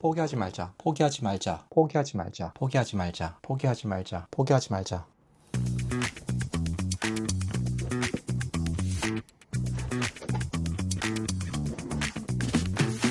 포기하지 말자. 포기하지 말자. 포기하지 말자. 포기하지 말자. 포기하지 말자. 포기하지 말자.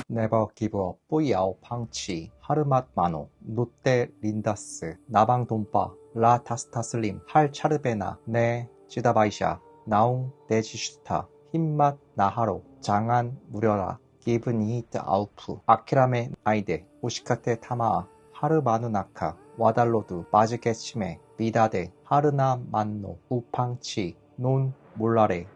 네버 기브업, 不要放弃, 하르맛 마노, 노떼 린다스, 나방 돈바, 라 타스타슬림, 할 차르베나, 네 지다바이샤, 나웅 데지슈타, 힘맛 나하로, 장안 무려라, 기분 이히트 아우프, 아키라메 나이데, 오시카테 타마아, 하르마누나카, 와달로드, 마즈게치메, 미다데, 하르나 만노, 우팡치, 논 몰라레,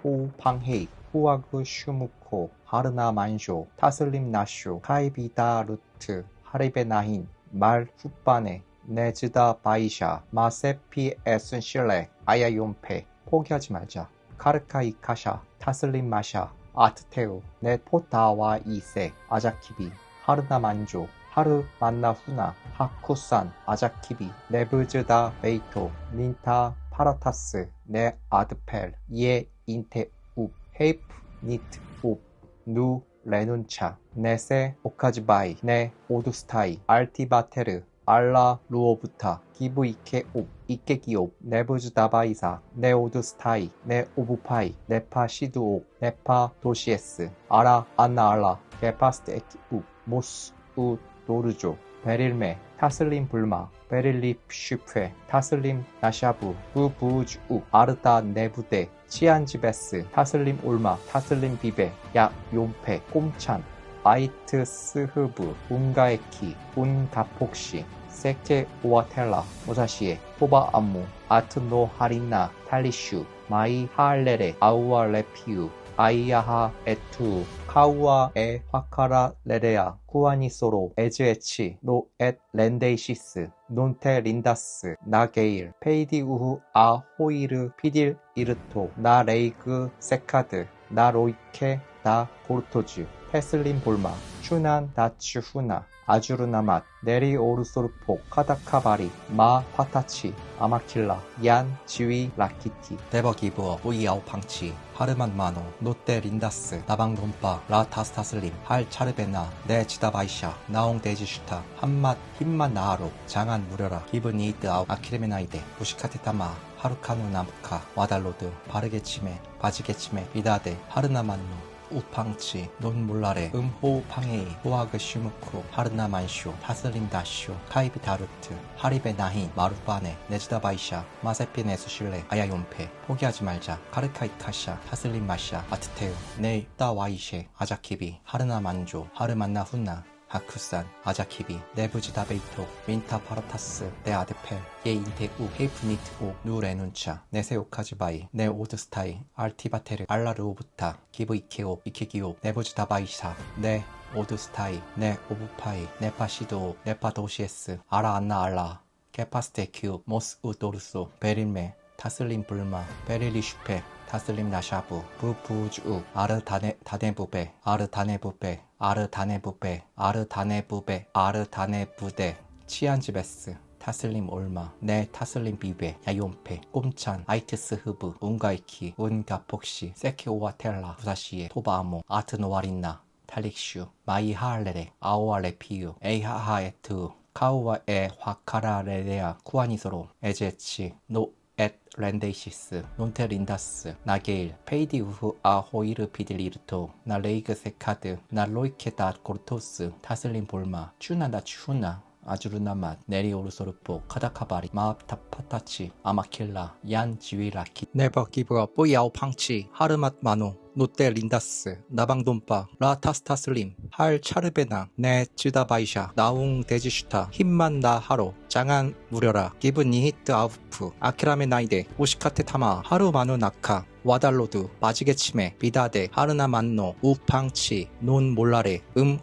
호팡헤이, 후아그 슈무코, 하르나 만쇼, 타슬림 나쇼, 카이비다 루트, 하리베 나힌, 말 후반에, 네즈다 바이샤, 마세피 에슨실레, 아야용페, 포기하지 말자. 카르카이 카샤, 타슬림 마샤, 아트테우, 네 포타와 이세, 아자키비, 하르나 만조, 하르 만나 후나, 하쿠산, 아자키비, 네브즈다 베이토, 닌타 파라타스, 네 아드펠, 예 인테 웁, 헤이프 니트 웁, 누 레눈차, 네세 오카즈바이, 네 오두스타이, 알티바테르, 알라 루오부타, 기브 이케 옵, 이케기옵, 네부즈다바이사, 네 오두스타이, 네 오부파이, 네파 시드옵, 네파 도시에스, 아라 안나알라, 게파스트 에키 웁, 모스 우 노르조, 베릴메, 타슬림 불마, 베릴리 슈페, 타슬림 나샤부, 부부즈 우, 아르다 네부데, 치안지베스, 타슬림 올마, 타슬림 비베, 야 용페, 꼼찬, 아이트 스흐브, 운가에키, 운가폭시, 세케 오아텔라, 모자시에, 토바 암무, 아트노 하리나, 탈리슈, 마이 하알레레, 아우아 레피우, 아이야하 에투, 카우아 에 화카라 레레아, 쿠아니소로, 에즈에치, 노 엣 렌데이시스, 논테 린다스, 나게일, 페이디 우후 아 호이르 피딜 이르토, 나 레이그 세카드, 나 로이케 다 고르토즈, 테슬린 볼마, 슈난 다츠 후나, 아주르나맛, 네리 오르소르포, 카다카바리, 마 파타치, 아마킬라, 얀 지위 라키티, 네버 기브업, 不要放弃, 하르만 마노, 노떼 린다스, 나방 돈바, 라 타스타슬림, 할 차르베나, 네 지다바이샤, 나옹 데지슈타, 한맛 힘맛 나하로, 장안 무려라, 기분 이히트 아우, 아키레메나이데, 무시카테 타마, 하루카누 나무카, 와달로드, 바르게치메, 바지게치메, 비다데, 하르나만노, 우팡치, 논몰라레, 호팡헤이, 호아그 슈무쿠, 하르나 만쇼, 타슬림 다쇼, 카이비 다루트, 하리베 나힌, 마루바네, 네즈다바이샤, 마세피 네수실레, 아야용페, 포기하지 말자, 카르카이 카샤, 타슬림 마샤, 아트테우, 네 따와이셰, 아자키비, 하르나 만조, 하르만나 후나, 하쿠산, 아자키비, 네부지다 베이토, 윈타 파라타스, 네 아드펠, 예 인테우, 헤이프니트 오, 누 레눈차, 네세 오카즈바이, 네 오드스타이, 알티바테르, 알라르오부타, 기브 이케오, 이케기오, 네부지다 바이사, 네 오드스타이, 네 오부파이, 네파시도, 네파도시에스, 아라 안나 알라, 게파스테 큐, 모스 우도르소, 베릴메, 타슬림 불마, 베릴리 슈페, 타슬림 나샤부, 부부즈우, 아르다네부베, 아르다네부베, 아르다네부베, 아르다네부베, 아르다네부데, 치안지베스, 타슬림 올마, 네 타슬림 비베, 야용페, 꼼찬, 아이트스 흐브, 운가이키, 운가폭시, 세케오와텔라, 부사시에, 토바아모, 아트노와린나, 탈릭슈, 마이 하알레레, 아오아 레피유, 에이하하에트, 카우아에 화카라레레아, 쿠아니소로, 에제치, 노 엣 렌데이시스, 논테 린다스, 나게일, 페이디 우후 아 호이르 피딜리르토, 나 레이그 세카드, 나 로이케다 고르토스, 타슬린 볼마, 추나다 추나, 아주르나맛, 네리 오르소르포, 카다카바리, 마압타파타치, 아마킬라, 얀 지위라키, 네버 기브업, 不要放弃, 하르맛 마노, 노떼 린다스, 나방돈바, 라 타스타슬림, 할 차르베나, 네 즈다바이샤, 나웅 데지슈타, 힘만 나 하로, 장안 무려라, 기분 이히트 아우프, 아키라메 나이데, 오시카테 타마, 하루 마누 나카, 와달로드, 마지게치메, 비다데, 하르나 만노, 우팡치, 논 몰라레,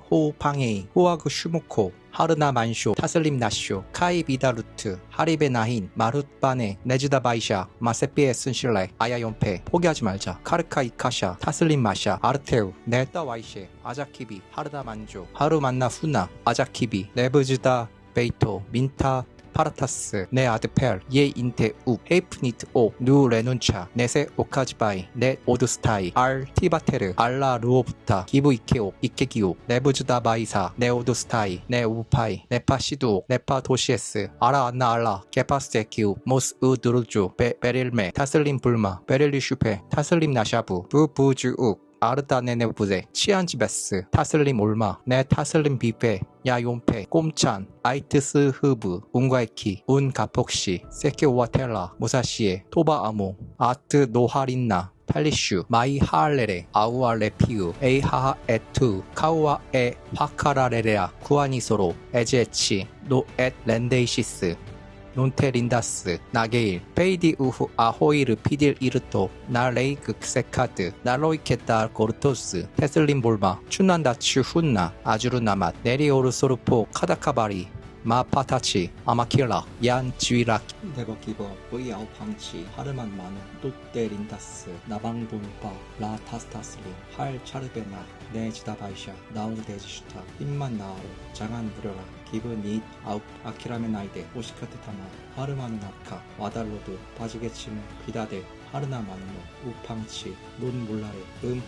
호팡헤이, 호아그 슈무코, 하르나 만쇼, 타슬림 나쇼, 카이 비다루트, 하리베 나힌, 마룻바네, 네즈다바이샤, 마세피 에슨실레, 아야용페, 포기하지 말자, 카르카이 카샤, 타슬림 마샤, 아르테우, 네따 와이셰, 아자키비, 하르나 만조, 하루 만나 후나, 아자키비, 네브즈다 베이토, 민타 파라타스 네 아드펠 예 인테 우 헤이프니트 오 누 레눈차 네세 오카지바이 네 오드스타이 알 티바테르 알라 루오부타 기부 이케오 이케기오 네부즈다 바이사 네 오드스타이 네 우파이 네파 시두오 네파 도시에스 아라 안나 알라 게파스테키우 모스 우두르주 베릴메 타슬림 불마 베릴리 슈페 타슬림 나샤부 부부주욱 아르다네네부제 치안지베스 타슬림 올마 네 타슬림 비페 야용페 꼼찬 아이트스 흐브 운과이키 운가폭시 세케오와텔라 무사시에 토바아모 아트 노하린나 탈리슈 마이 하알레레 아우알레피우 에이하하 에투 카우아 에 화카라레레아 구아니소로 에제치 노엣 렌데이시스 논테 린다스 나게일 페이디 우후 아호이르 피딜 이르토 나 레이크 세카드 나 로이케타 고르토스 테슬린 볼마 추난다추 훈나 아주르나맛 네리오르소르포 카다카바리 마파타치 아마킬라 얀 지위락 네버기버 브이아우 방치 하르만 마누 롯데 린다스 나방돈파 라 타스타슬림 할 차르베나 네 지다바이샤 나우르 데지슈타 힘만 나아로 장안 무려라 기브 닛 아웃 아키라멘 아이데 오시카테 타마 하르마누 나카 와달로드 바지게치무 비다데 하르나 만노 우팡치 논 몰라레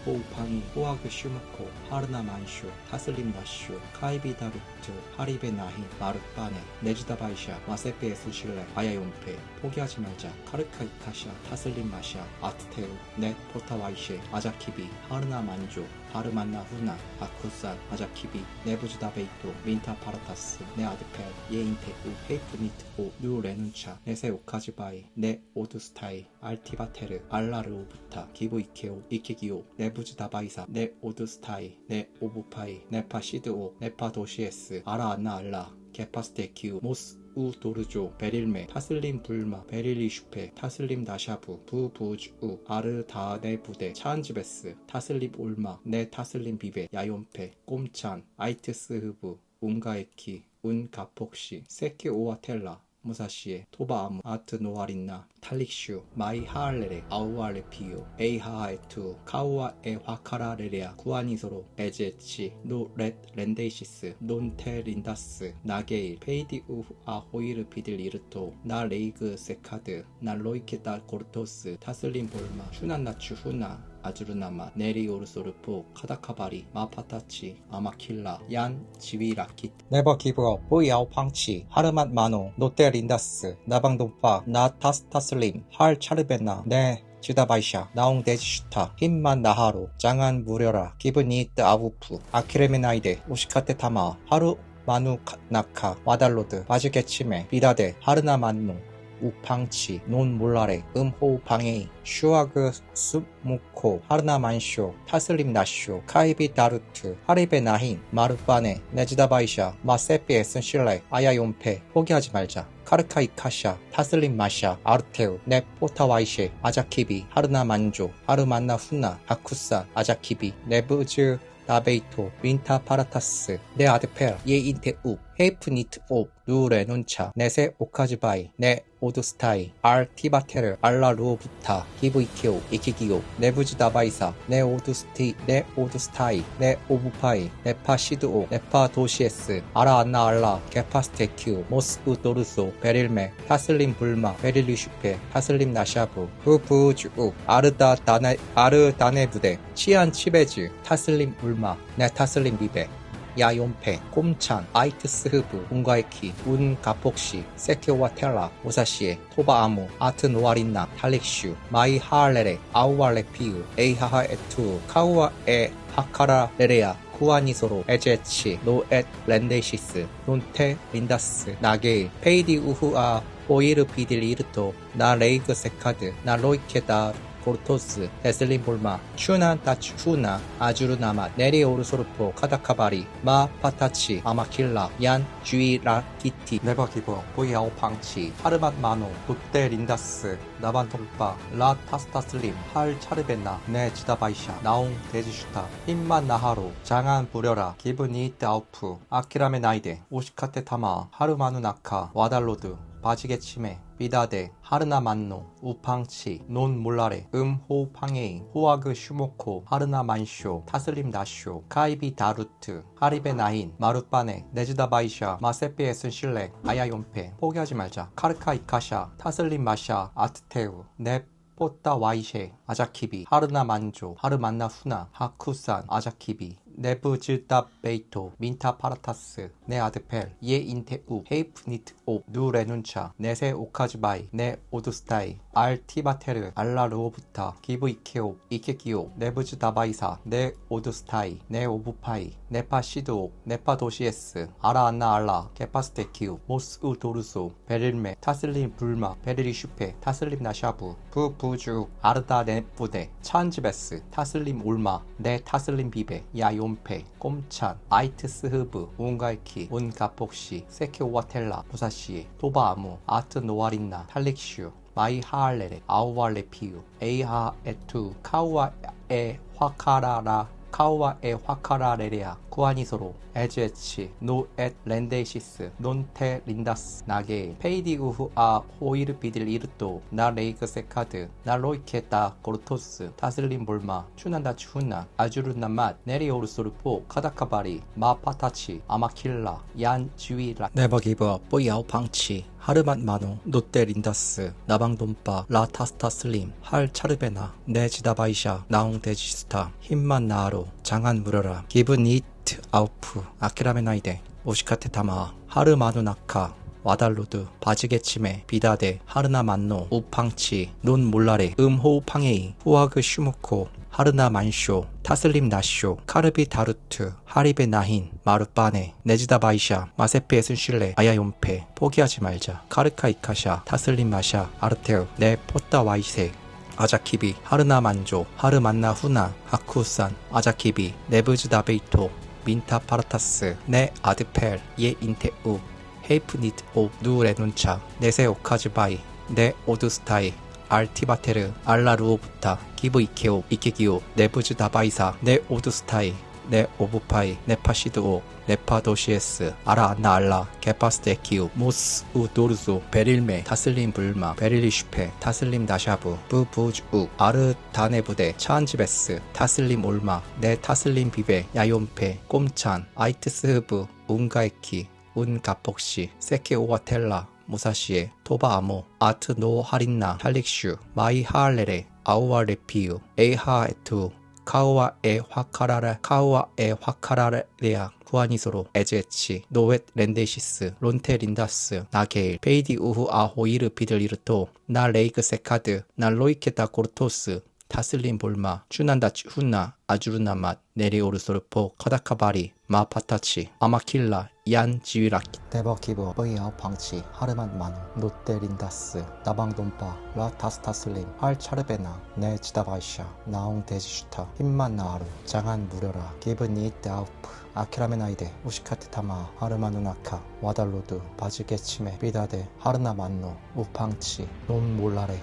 호우팡이 호아그 슈마코 하르나 만쇼 타슬림 나쇼 카이비다루트 하리베 나히 마르빠네 네지다바이샤 마세페에 수실레 아야용페 포기하지 말자 카르카 이카샤 타슬림 마샤 아트테루 넷 포타와이셰 아자키비 하르나 만조 하르만나 후나 아쿠산 아자키비 네부즈다 베이토 민타 파라타스 네 아드펠 예인테우 헤이프니트 오 누 레눈차 네세 오카지바이 네 오드스타이 알티바테르 알라르오부타 기부 이케오 이케기오 네부즈다바이사 네 오드스타이 네 오부파이 네파 시드오 네파 도시에스 아라 안나 알라 게파스테키우 모스 우 도르조 베릴메 타슬림 불마 베릴리 슈페 타슬림 나샤부 부부주 아르 다네 부대 차안지베스 타슬림 올마 네 타슬림 비베 야용페 꼼찬 아이트스 흐부 운가에키 운가폭시 세키 오와텔라 무사시에 토바아무 아트 노아린나 탈릭슈 마이 하알레레 아우알레피유 에이하하에투 카우아에 화카라레레아 구아니소로 에제치 노렛 렌데이시스 논테 린다스 나게일 페이디 우후 아호이르 비딜 이르토 나 레이그 세카드 나 로이케다 고르토스 타슬림 볼마 슈난나추 후나 아주르나마 네리오르소르포 카다카바리 마파타치 아마킬라 얀 지위라키 네버 기브업 보이아우 팡치 하르맛 마노 노테 린다스 나방돈파 나 타스타슬림 할 차르베나 네 지다바이샤 나옹 데지슈타 힘만 나하로 장안 무려라 기브니 뜨 아우프 아키레메나이데 오시카테 타마 하루 마누 나카 와달로드 바지게치메 비다데 하르나 만노 우팡치 논 몰라레 호우 방에이 슈아그 숲무코 하르나 만쇼 타슬림 나쇼 카이비 다루트 하리베 나힌 마르빠네 네지다바이샤 마세피 에슨실레 아야용페 포기하지 말자 카르카이카샤 타슬림 마샤 아르테우 네 포타와이셰 아자키비 하르나 만조 하르만나 후나 아쿠산 아자키비 네부즈 나베이토 윈타 파라타스 네 아드펠 예 인테우 헤이프니트 오 누 레눈차 네세 오카지바이 네 오드스타이 알 티바테르 알라 루오부타 기부 이케오 이키기오 네부지다바이사 네 오드스티 네 오드스타이 네 오부파이 네파 시드오 네파 도시에스 아라 안나 알라 게파스테큐 모스 우도르소 베릴메 타슬림 불마 베릴리 슈페 타슬림 나샤부 부부주우 아르다네 부대 치안 치베즈 타슬림 울마 네 타슬림 비베 야용페, 꼼찬, 아이트스 흐브, 운가이키, 운가폭시, 세케오와텔라, 무사시에, 토바아무, 아트 노아린나, 탈릭슈, 마이 하알레레, 아우알레피우, 에이하하에투, 카우아에 하카라레레아, 구아니소로, 에제치, 노엣 렌데이시스, 논테 린다스, 나게일, 페이디 우후아, 오이르 비딜 이르토, 나 레이그 세카드, 나 로이케다, 고르토스, 데슬린 볼마, 슈난 다치 후나, 아주르나마, 네리오르소르포, 카다카바리, 마 파타치, 아마킬라, 얀 쥐라키티, 네버 기버, 보이아오 팡치, 하르맛 마노, 롯데 린다스, 나반통파, 라 타스타슬림, 할 차르베나, 네 지다바이샤, 나옹 데지슈타, 힘만 나하로, 장안 부려라, 기브니 뜨아우프, 아키라메 나이데, 오시카테 타마, 하르마누 나카, 와달로드, 바지게침에 비다데 하르나 만노 우팡치 논 몰라레 호팡에이 호아그 슈모코 하르나 만쇼 타슬림 나쇼 카이비 다루트 하리베 나인 마룻바네 네즈다바이샤 마세페 에슨실렉 아야용페 포기하지 말자 카르카 이카샤 타슬림 마샤 아트테우 넵 포따 와이셰 아자키비 하르나 만조 하르만나 후나 하쿠산 아자키비 네브즈다 베이토 민타 파라타스 네 아드펠 예 인테우 헤이프니트 오 누레눈차 네세 오카즈바이 네 오두스타이 알 티바테르 알라 루오부타 기브 이케오 이케기오 네브즈 다바이사 네 오두스타이 네 오부파이 네파 시드오 네파 도시에스 아라 안나 알라 게파스테키우 모스우 도르소 베릴메 타슬림 불마 베리리 슈페 타슬림 나샤부 부부주 아르다 네부데 찬즈베스 타슬림 올마 네 타슬림 비베 야용페 꼼찬 아이트스 흐브 운가이키 운가폭시 세케오와텔라 무사시 토바아무 아트 노아린나 탈릭슈 마이 하알레레 아우알레 피우 에이하 에투 카우아에 화카라라 카우아에 화카라레레아 구아니소로 에즈에치 노엣 렌데이시스 논테 린다스 나게 페이디 우후 아 호이르 비딜 이르또 나 레이그 세카드 나 로이케타 고르토스 타슬림 볼마 추난다 추나 아주르나 맛 네리오르소르포 카다카바리 마파타치 아마킬라 얀 지위라 네버 기브 뽀야오 방치 하르맛 마노 노테 린다스 나방돈파 라타스타 슬림 할 차르베나 네지다바이샤 나옹 데지스타 힘만 나아로 장한 무려라 기분 이트 아우프 아키라메나이데 오시카테 타마 하르마누나카 와달로드 바지게침에 비다데 하르나 만노 우팡치 논 몰라레 호우팡에이 후아그 슈무코 하르나 만쇼 타슬림 나쇼 카르비 다루트 하리베 나힌 마룻바네 네지다바이샤 마세페 에슨실레 아야용페 포기하지 말자 카르카 이카샤 타슬림 마샤 아르테우 네 포따 와이세 아자키비 하르나 만조 하르만나 후나 하쿠산 아자키비 네브즈 다베이토 민타 파라타스 네 아드펠 예 인테우 헤이프니트 오 누레눈차 네세 오카즈바이 네 오두스타이 알티바테르 알라루오부타 기브 이케오 이케기오 네브즈 다바이사 네 오두스타이 네 오부파이 네파시드오 네파도시에스 아라 안나 알라 게파스테키우 모스 우 도르소 베릴메 타슬림 불마 베릴리 슈페 타슬림 나샤부 부부즈 우 아르 다네부데 차안지베스 타슬림 올마 네 타슬림 비베 야용페 꼼찬 아이트스 흐브 운가에키 운가폭시 세케오와텔라 무사시에 토바아모 아트 노 하린나 탈릭슈 마이 하알레레 아우아레피우 에이하에투 카우아에 화카라레아 구아니소로 에즈에치 노웨트 렌데시스 론테 린다스 나게일 페이디 우후 아호이르 비들이르토 나 레이그 세카드 나 로이케타 고르토스 타슬림 볼마 추난다 후나 아주르나맛 네리오르소르포 카다카바리 마파타치 아마킬라 얀 지위라키 네버 기브 뽀이아오 방치 하르만 마노 노테 린다스 나방돈파 라타스타슬림 할 차르베나 네 지다바이샤 나옹 데지슈타 힘만 나아루 장한 무려라 기브 니트 아우프 아키라메나이데 우시카테 타마 하르마 누나카 와달로드 바지게침에 비다데 하르나 만노 우팡치 논 몰라레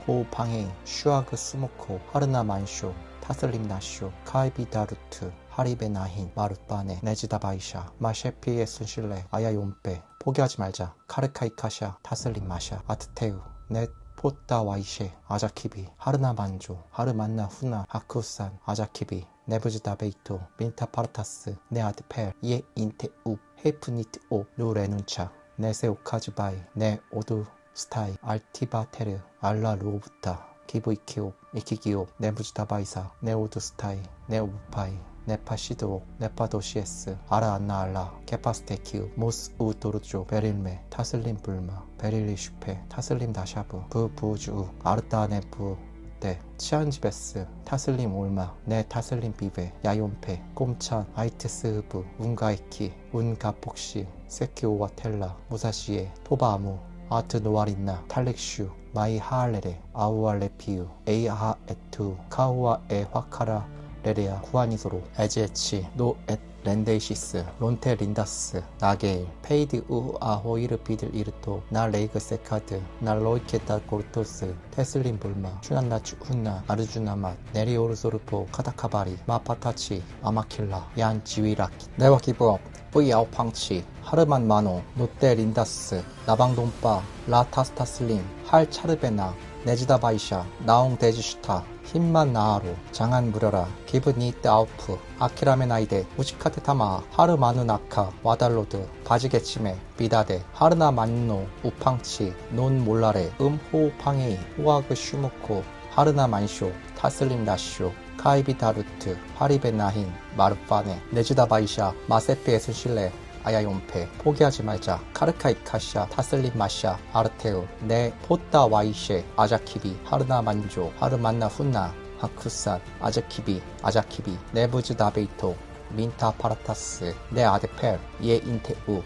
호우팡에이 슈아그 스모코 하르나 만쇼 타슬림 나쇼 카이비 다루트 하리베 나힌 마룻바네 네지다바이샤 마셰피 에슨실레 아야용페 포기하지 말자 카르카 이카샤 타슬림 마샤 아트테우 넷 포따 와이셰 아자키비 하르나 만조 하르만나 후나 하쿠산 아자키비 네브즈 다베이토 민타 파르타스 네 아드펠 예 인테우 헤이프니트 오 누레눈차 네세 오카즈바이 네 오두 스타이 알티바테르 알라 루오부타 기브 이키오 이키기오 네브즈 다바이사 네 오두 스타이 네 오부파이 네파시드오 네파도시에스 아라 안나 알라 게파스테키우 모스 우 도르조 베릴메 타슬림 불마 베릴리 슈페 타슬림 다샤부 부부주 아르타네부 네 치안지베스 타슬림 올마 네 타슬림 비베 야용페 꼼찬 아이트스 흐브 운가이키 운가폭시 세키오와텔라 무사시에 토바아무 아트 노아린나 탈릭슈 마이 하알레레 아우알레피우 에이하에투 카우아에 화카라 레레아 쿠아니소로 에제치 노엣 렌데이시스 론테 린다스 나게일 페이드 우 아호이르 비들 이르토 나 레이그 세카드 나 로이케타 고르토스 테슬린 불마 슈난나추 훈나 아르주나맛 네리오르소르포 카타카바리 마파타치 아마킬라 얀 지위라키 네와 기브업 뿌이아오 팡치 하르만 마노 노테 린다스 나방돈빠 라타스타슬림 할 차르베나 네지다바이샤 나옹 데지슈타 힘만 나하로 장한 무려라 기브 니트 아우프 아키라메나이데 우시카테 타마 하르 마누나카 와달로드 바지게치메 비다데 하르나 만노 우팡치 논 몰라레 호우팡에이 호아그 슈무코 하르나 만쇼 타슬림 라쇼 카이비 다루트 하리베 나힌 마르파네 네지다바이샤 마세피에 순실레 아야용페 포기하지 말자 카르카이카샤 타슬린 마샤 아르테우 네 포따 와이셰 아자키비 하르나 만조 하르만나 훈나 하쿠산 아자키비 네부즈 다베이토 민타 파라타스 네 아데펠 예 인테우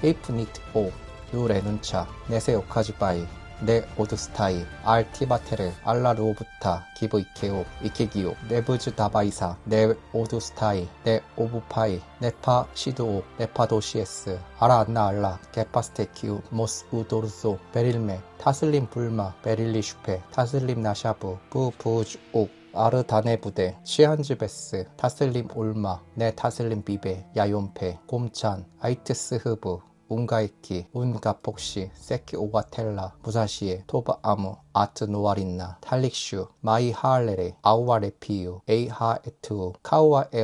헤이프 니트 오 누레눈차 네세 오카지바이 네 오드스타이 알티바테르 알라르오부타 기브 이케오 이케기오 네부즈 다바이사 네 오드스타이 네 오부파이 네파 시드오 네파 도시에스 아라안나 알라 게파스테키우 모스 우도르소 베릴메 타슬림 불마 베릴리 슈페 타슬림 나샤브 부부즈 옥 아르다네 부대 치안즈베스 타슬림 올마 네 타슬림 비베 야욘페 곰찬 아이트스 흐브 운가이키, 운가폭시, 세키 오가텔라, 무사시에, 토바 아무, 아트 노아린나, 탈릭슈, 마이 하알레레, 아우아 레피유, 에이하 에투, 카우아에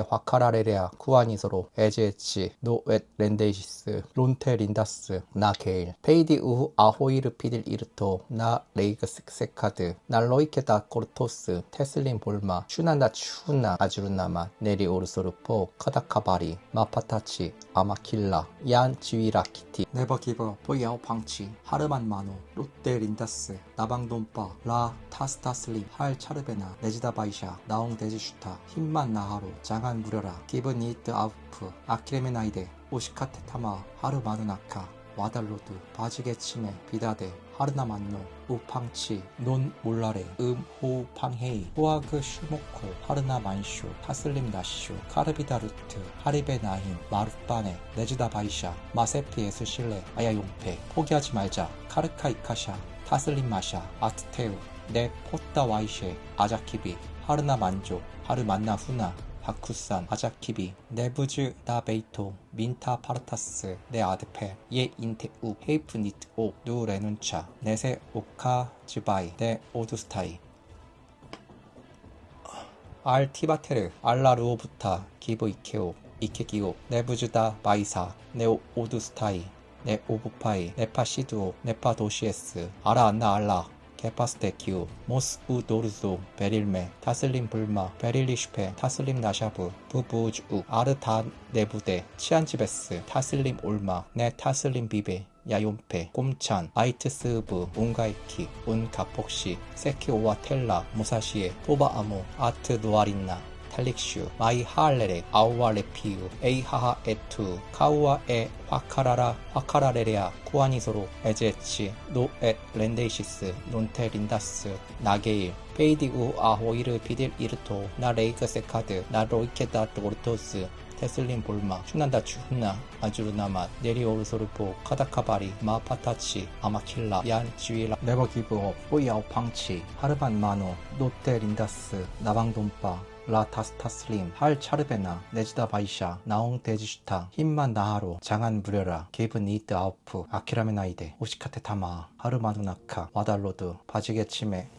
화카라레레아, 쿠아니소로, 에제치, 노엣 렌데이시스, 론테 린다스, 나 게일, 페이디 우후 아호이르 피딜 이르토, 나 레이그스 세카드, 나 로이케다 코르토스, 테슬린 볼마, 슈난다 추나 아주르나마, 네리 오르소르포, 카다카바리, 마파타치, 아마킬라, 얀 지위라키티, 네버 기버, 보이아오 팡치, 하르만 마노, 롯데 린다스, 나방돈빠, 라 타스타슬림, 할 차르베나, 네지다바이샤, 나옹 데지슈타, 힘만 나하로, 장한 무려라, 기브 니트 아우프, 아키레메나이데, 오시카테 타마, 하르 마누나카, 와달로드, 바지게치메, 비다데, 하르나 만노, 우팡치, 논 몰라레, 호우팡헤이, 호아그 슈모코, 하르나 만쇼, 타슬림 나쇼, 카르비다루트, 하리베 나힌, 마르파네, 네지다바이샤, 마세피 에스실레, 아야용페, 포기하지 말자, 카르카이카샤, 타슬림 마샤, 아트테우, 네 포따 와이셰, 아자키비, 하르나 만조, 하르 만나 후나, 하쿠산, 아자키비, 네부즈 다베이토, 민타 파르타스, 네 아드페, 예 인테우, 헤이프 니트 오, 누 레눈차, 네세 오카즈바이, 네 오두스타이, 알 티바테르, 알라르오부타, 기브 이케오, 이케기오, 네부즈다 바이사, 네 오두스타이, 네 오부파이, 네파 시두오, 네파 도시에스, 아라안나 알라, 게파스테키우, 모스 우도르소, 베릴메, 타슬림 불마, 베릴리슈페, 타슬림 나샤브, 부부즈 우, 아르다 네부데, 치안지베스, 타슬림 올마, 네 타슬림 비베, 야욘페, 꼼찬, 아이트스브, 운가이키, 운가폭시, 세키오와텔라, 무사시에, 토바아모, 아트 노아린나, 탈릭슈, 마이 하알레레, 아우아 레피유, 에이하하 에투, 카우아에 화카라레레아, 쿠아니소로, 에제치, 노엣 렌데이시스, 론테 린다스, 나게일, 페이디 우 아호이르 비딜 이르토, 나 레이그 세카드, 나 로이케다 도르토스, 테슬린 볼마, 슈난다 추훈나, 아주르나맛, 네리오르소르포, 카다카바리, 마파타치, 아마킬라, 얀 지위라, 네버 기브업, 오이아오 팡치, 하르반 마노, 노테 린다스, 나방돈빠, 라 타스타슬림, 할 차르베나, 네지다바이샤, 나옹 데지슈타, 힘만 나하로, 장한 무려라, 기브 니트 아우프, 아키라메나이데, 오시카테 타마, 하르 마누나카, 와달로드, 바지게치메,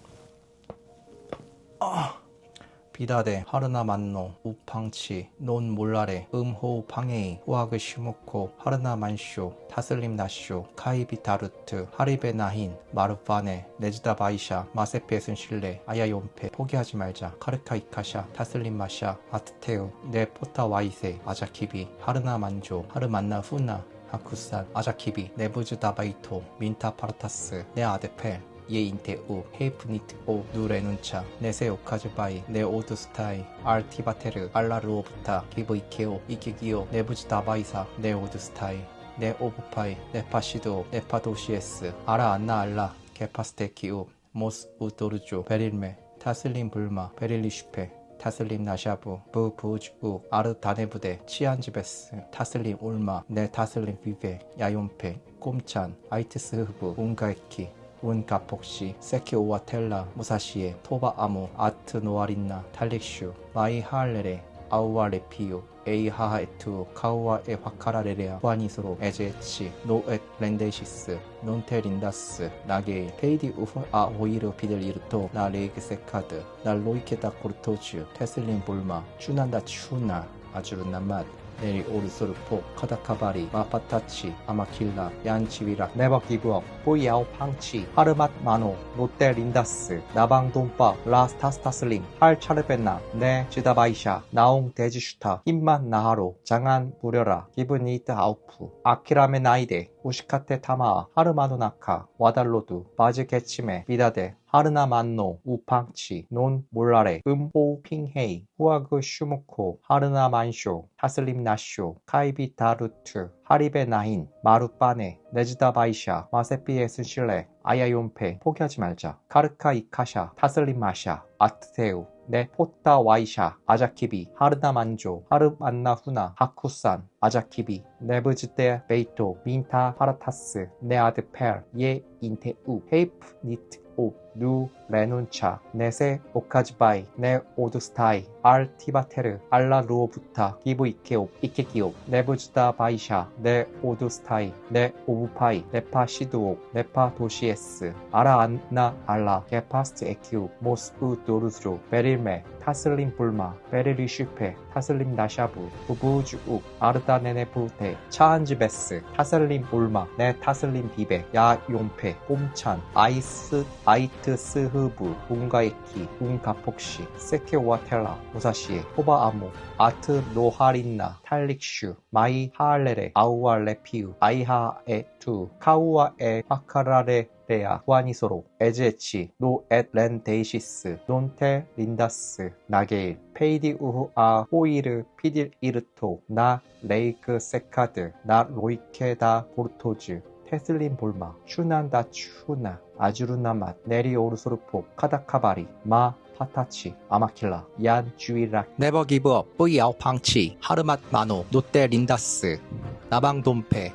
비다데, 하르나 만노, 우팡치, 논 몰라레, 호우팡에이, 호아그 슈무코, 하르나 만쇼, 타슬림 나쇼, 카이비 다루트, 하리베 나힌, 마르파네, 네지다바이샤, 마세페 순실레, 아야욘페, 포기하지 말자, 카르카이카샤, 타슬림 마샤, 아트테우, 네 포타 와이세, 아자키비, 하르나 만조, 하르 만나 후나, 하쿠산, 아자키비, 네부즈 다바이토, 민타 파르타스, 네 아데펠, 예 인테우, 헤이프 니트 오, 누 레눈차, 네세 오카즈바이, 네 오두스타이, 알 티바테르, 알라르오부타, 기브 이케오, 이케기오, 네부즈 다바이사, 네 오두스타이, 네 오부파이, 네파 시도, 네파 도시에스, 아라안나 알라, 게파스테키우, 모스 우도르조, 베릴메, 타슬림 불마 베릴리 슈페 타슬림 나샤부 부부주 아르다네부데 치안지베스 타슬림 울마 네 타슬림 비베 야욘페 꼼찬 아이트스 흐부 운가에키 운가폭시 세키오와 텔라 무사시에 토바 아무 아트 노아린나 탈릭슈 마이 하알레레 아우와 레피오 에이하하에투 카우아에 화카라레레아 후아니스로 에제치 노엣 렌데시스 논테린다스 나게일 페이디 우후 오이르 피델 이르토 나 레이그 세카드 나 로이케다 코르토주 테슬린 볼마 추난다 추나 아주르나맛 내리 오르소르포 카다카바리 마파타치 아마킬라 얀치위라 네버 기브업 보이아오 팡치 하르맛 마노 롯데 린다스 나방돈파 라스타스타슬림 할 차르베나 네 지다바이샤 나옹 데지슈타 힘만 나하로 장안 부려라 기브니트 아우프 아키라메 나이데 우시카테 타마 하르마노나카 와달로두 바즈 게치메 비다데 하르나 만노 우팡치 논 몰라레 음호 핑헤이 후아그 슈무코 하르나 만쇼 타슬림 나쇼 카이비 다루트 하리베 나힌 마루빠네 네즈다바이샤 마세피에 스실레 아야욘페 포기하지 말자 카르카 이카샤 타슬림 마샤 아트테우 네 포타 와이샤 아자키비 하르나 만조 하르만나 후나 하쿠산 아자키비 네브즈데 베이토 민타 파라타스 네아드 펠예 인테우 헤이프 니트 오 누 레눈차 네세 오카즈바이 네 오드스타이 알 티바테르 알라 루오부타 기브 이케옵 이케기옵 네부즈다 바이샤 네 오드스타이 네 오부파이 네파 시드옥 네파 도시에스 아라 안나 알라 게파스트 에키우 모스우 도르즈로 베릴메 타슬림 불마 베릴리 슈페 타슬림 나샤부 부부주욱 아르다네네부테 차한지베스 타슬림 올마 네 타슬림 비베 야용페 꼼찬 아이스 아이트 스흐부 운가이키 운가폭시 세케와텔라 무사시에 호바아모 아트 노하린나 탈릭슈 마이 하알레레 아우알레피우 아이하에 투 카우아에 파카라레 레아 후아니소로 에즈에치 노엣 렌데이시스 논테 린다스 나게일 페이디 우후 호이르 피딜 이르토 나 레이크 세카드 나 로이케다 포르토즈 테슬린 볼마 추난다 추나 아주르나맛 네리 오르소르포 카다카바리 마 파타치 아마킬라 얀 주이락 네버 기브업 뿌이아오 팡치 하르맛 마노 노테 린다스 나방돈페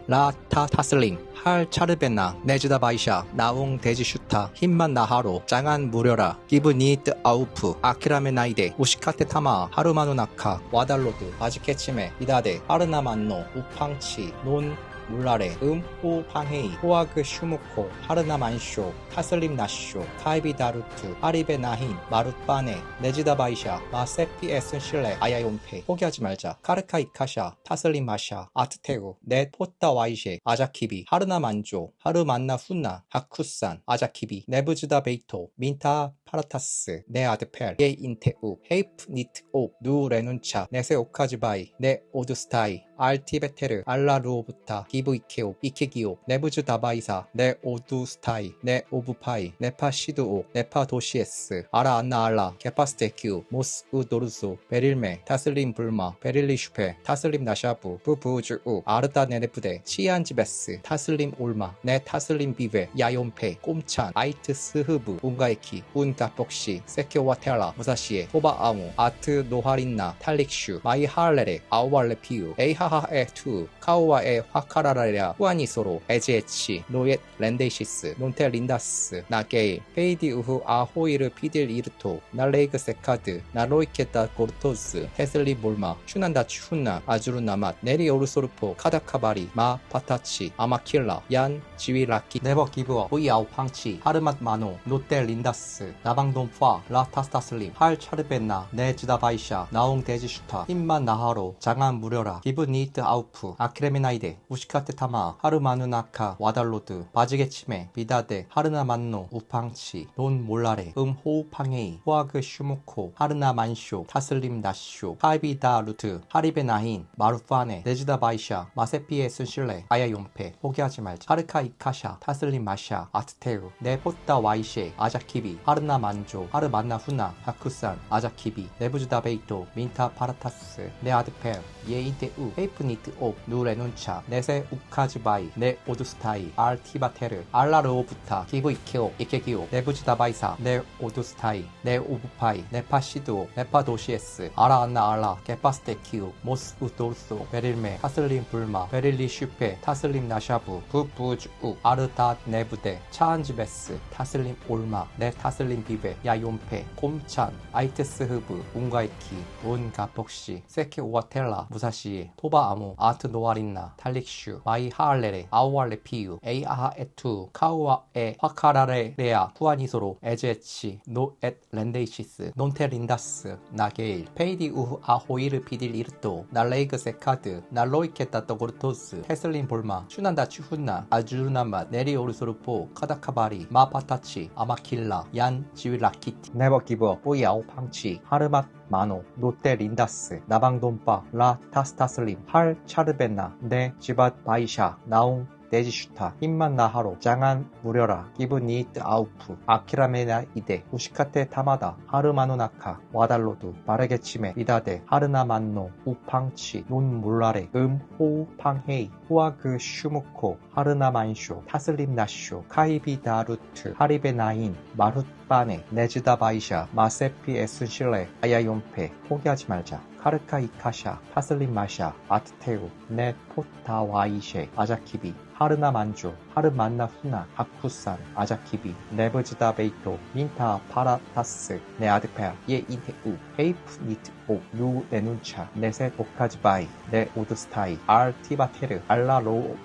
라타 타슬링 할 차르베나 네즈다바이샤 나옹 데지슈타 힘만 나하로 장안 무려라 기브니트 아우프 아키라메 나이데 우시카테 타마 하루마누나카 와달로드 바지케치메 이다데 하르나만노 우팡치 논 물라레 호 팡헤이 호아그 슈무코 하르나 만쇼 타슬림 나쇼 카이비 다루트 하리베 나힌 마룻바네 네지다바이샤 마세피 에센실레 아야욘페 포기하지 말자 카르카 이카샤 타슬림 마샤 아트테우 네 포타 와이셰 아자키비 하르나 만조 하르만나 후나 하쿠산 아자키비 네브즈다 베이토 민타 파라타스 네 아드펠 예 인테우 헤이프 니트 오 누 레눈차 네세 오카즈바이 네 오드스타이 알티베테르 알라루오부타 기브 이케오 이케기오 네부즈 다바이사 네 오두스타이 네 오부파이 네파 시드오 네파 도시에스 아라 안나 알라 게파스테큐 모스 우도르소 베릴메 타슬림 불마 베릴리 슈페 타슬림 나샤부 부부주우 아르다 네네프데 치안지베스 타슬림 올마 네 타슬림 비베 야욘페 꼼찬 아이트 스흐부 운가에키 운가폭시 세케와텔라 무사시에 호바아무 아트 노하린나 탈릭슈 마이 하알레레 아우알레피우 에이하하에 투 카우아에 화카라라레아 후아니소로 에제치 노엣 렌데이시스 논테 린다스 나게일 페이디 우후 호이르 피딜 이르토 날레이그 세카드 나로이케다 고르토스 테슬리 볼마 추난다 추나 아주르나맛 네리 오르소르포 카다카바리 마 파타치 아마킬라 얀 지위라키 네버 기브업 보이아오 팡치 하르맛 마노 롯데 린다스 나방돈파 라타스타슬림 할 차르베나 네즈다바이샤 나옹 데지슈타 힘만 나하로 장안 무려라 기브니트 아우프 아키레메나이데 우시카테 타마 하르마누나카 와달로드 바지게치메 비다데 하르나만노 우팡치 논 몰라레 호 팡헤이 호아그 슈무코 하르나 만쇼 타슬림 나쇼 카이비다 루트 하리베 나힌 마루파네 네즈다바이샤 마세피에 순실레 아야욘페 포기하지 말자 하르카 이카샤 타슬림 마샤 아트테우 네포타 와이셰 아자키비 하르나 만조 하르만나 후나 하쿠산 아자키비 네부즈다 베이토 민타 파라타스 네아드펠 예인테우 헤이프니트 옵 누레눈차 네세 우카즈바이 네 오두스타이 알티바테르 알라르오부타 기브이케오 이케기오 네부지다바이사 네 오두스타이 네 오부파이 네파시드오 네파도시에스 아라안나 알라 게파스테키우 모스우도르소 베릴메 타슬림 불마 베릴리 슈페 타슬림 나샤부 부부주 아르다 네부데 차안지베스 타슬림 올마 네 타슬림 비베 야욘페 꼼찬 아이테스 흐브 운가이키 운가폭시 세케 오와텔라 무사시 토바아무 아트 노아린나 탈릭슈 마이 하알레레 아우알레 피유 에이아하 에투 카우아에 화카라레레아 후아니소로 에제치 노엣 렌데이시스 논테린다스 나게일 페이디 우후 아호이르 피딜 이르토 날레이그 세카드 날로이케타 또고르토스 테슬린 볼마 슈난다 추훈나 아주르나마 네리오르소르포 카다카바리 마파타치 아마킬라 얀 지위라키티 네버 기브업 뽀이아오 팡치 하르맛 마노 노테 린다스 나방돈파 라 타스타슬림 할 차르베나 네 지밧 바이샤 나웅 데지슈타 힘만 나하로 장안 무려라 기브니트 아우프 아키라메나 이데 우시카테 타마다 하르마노나카 와달로드 바레게치메 이다데 하르나만노 우팡치 논몰라레 호우팡헤이 후아그 슈무코 하르나만쇼 타슬림 나쇼 카이비다루트 하리베나인 마룻바네 네즈다바이샤 마세피 에순실레 아야욘페 포기하지 말자 카르카 이카샤 타슬림 마샤 아트테우 네 포타와이셰 아자키비 하르나 만조 하르만나 후나 아쿠산 아자키비 네버즈다 베이토 민타 파라타스 네 아드페아 예 인테우 헤이프 니트 오 누 네눈차 네세 오카즈바이 네 오드스타이 알티바테르 알라로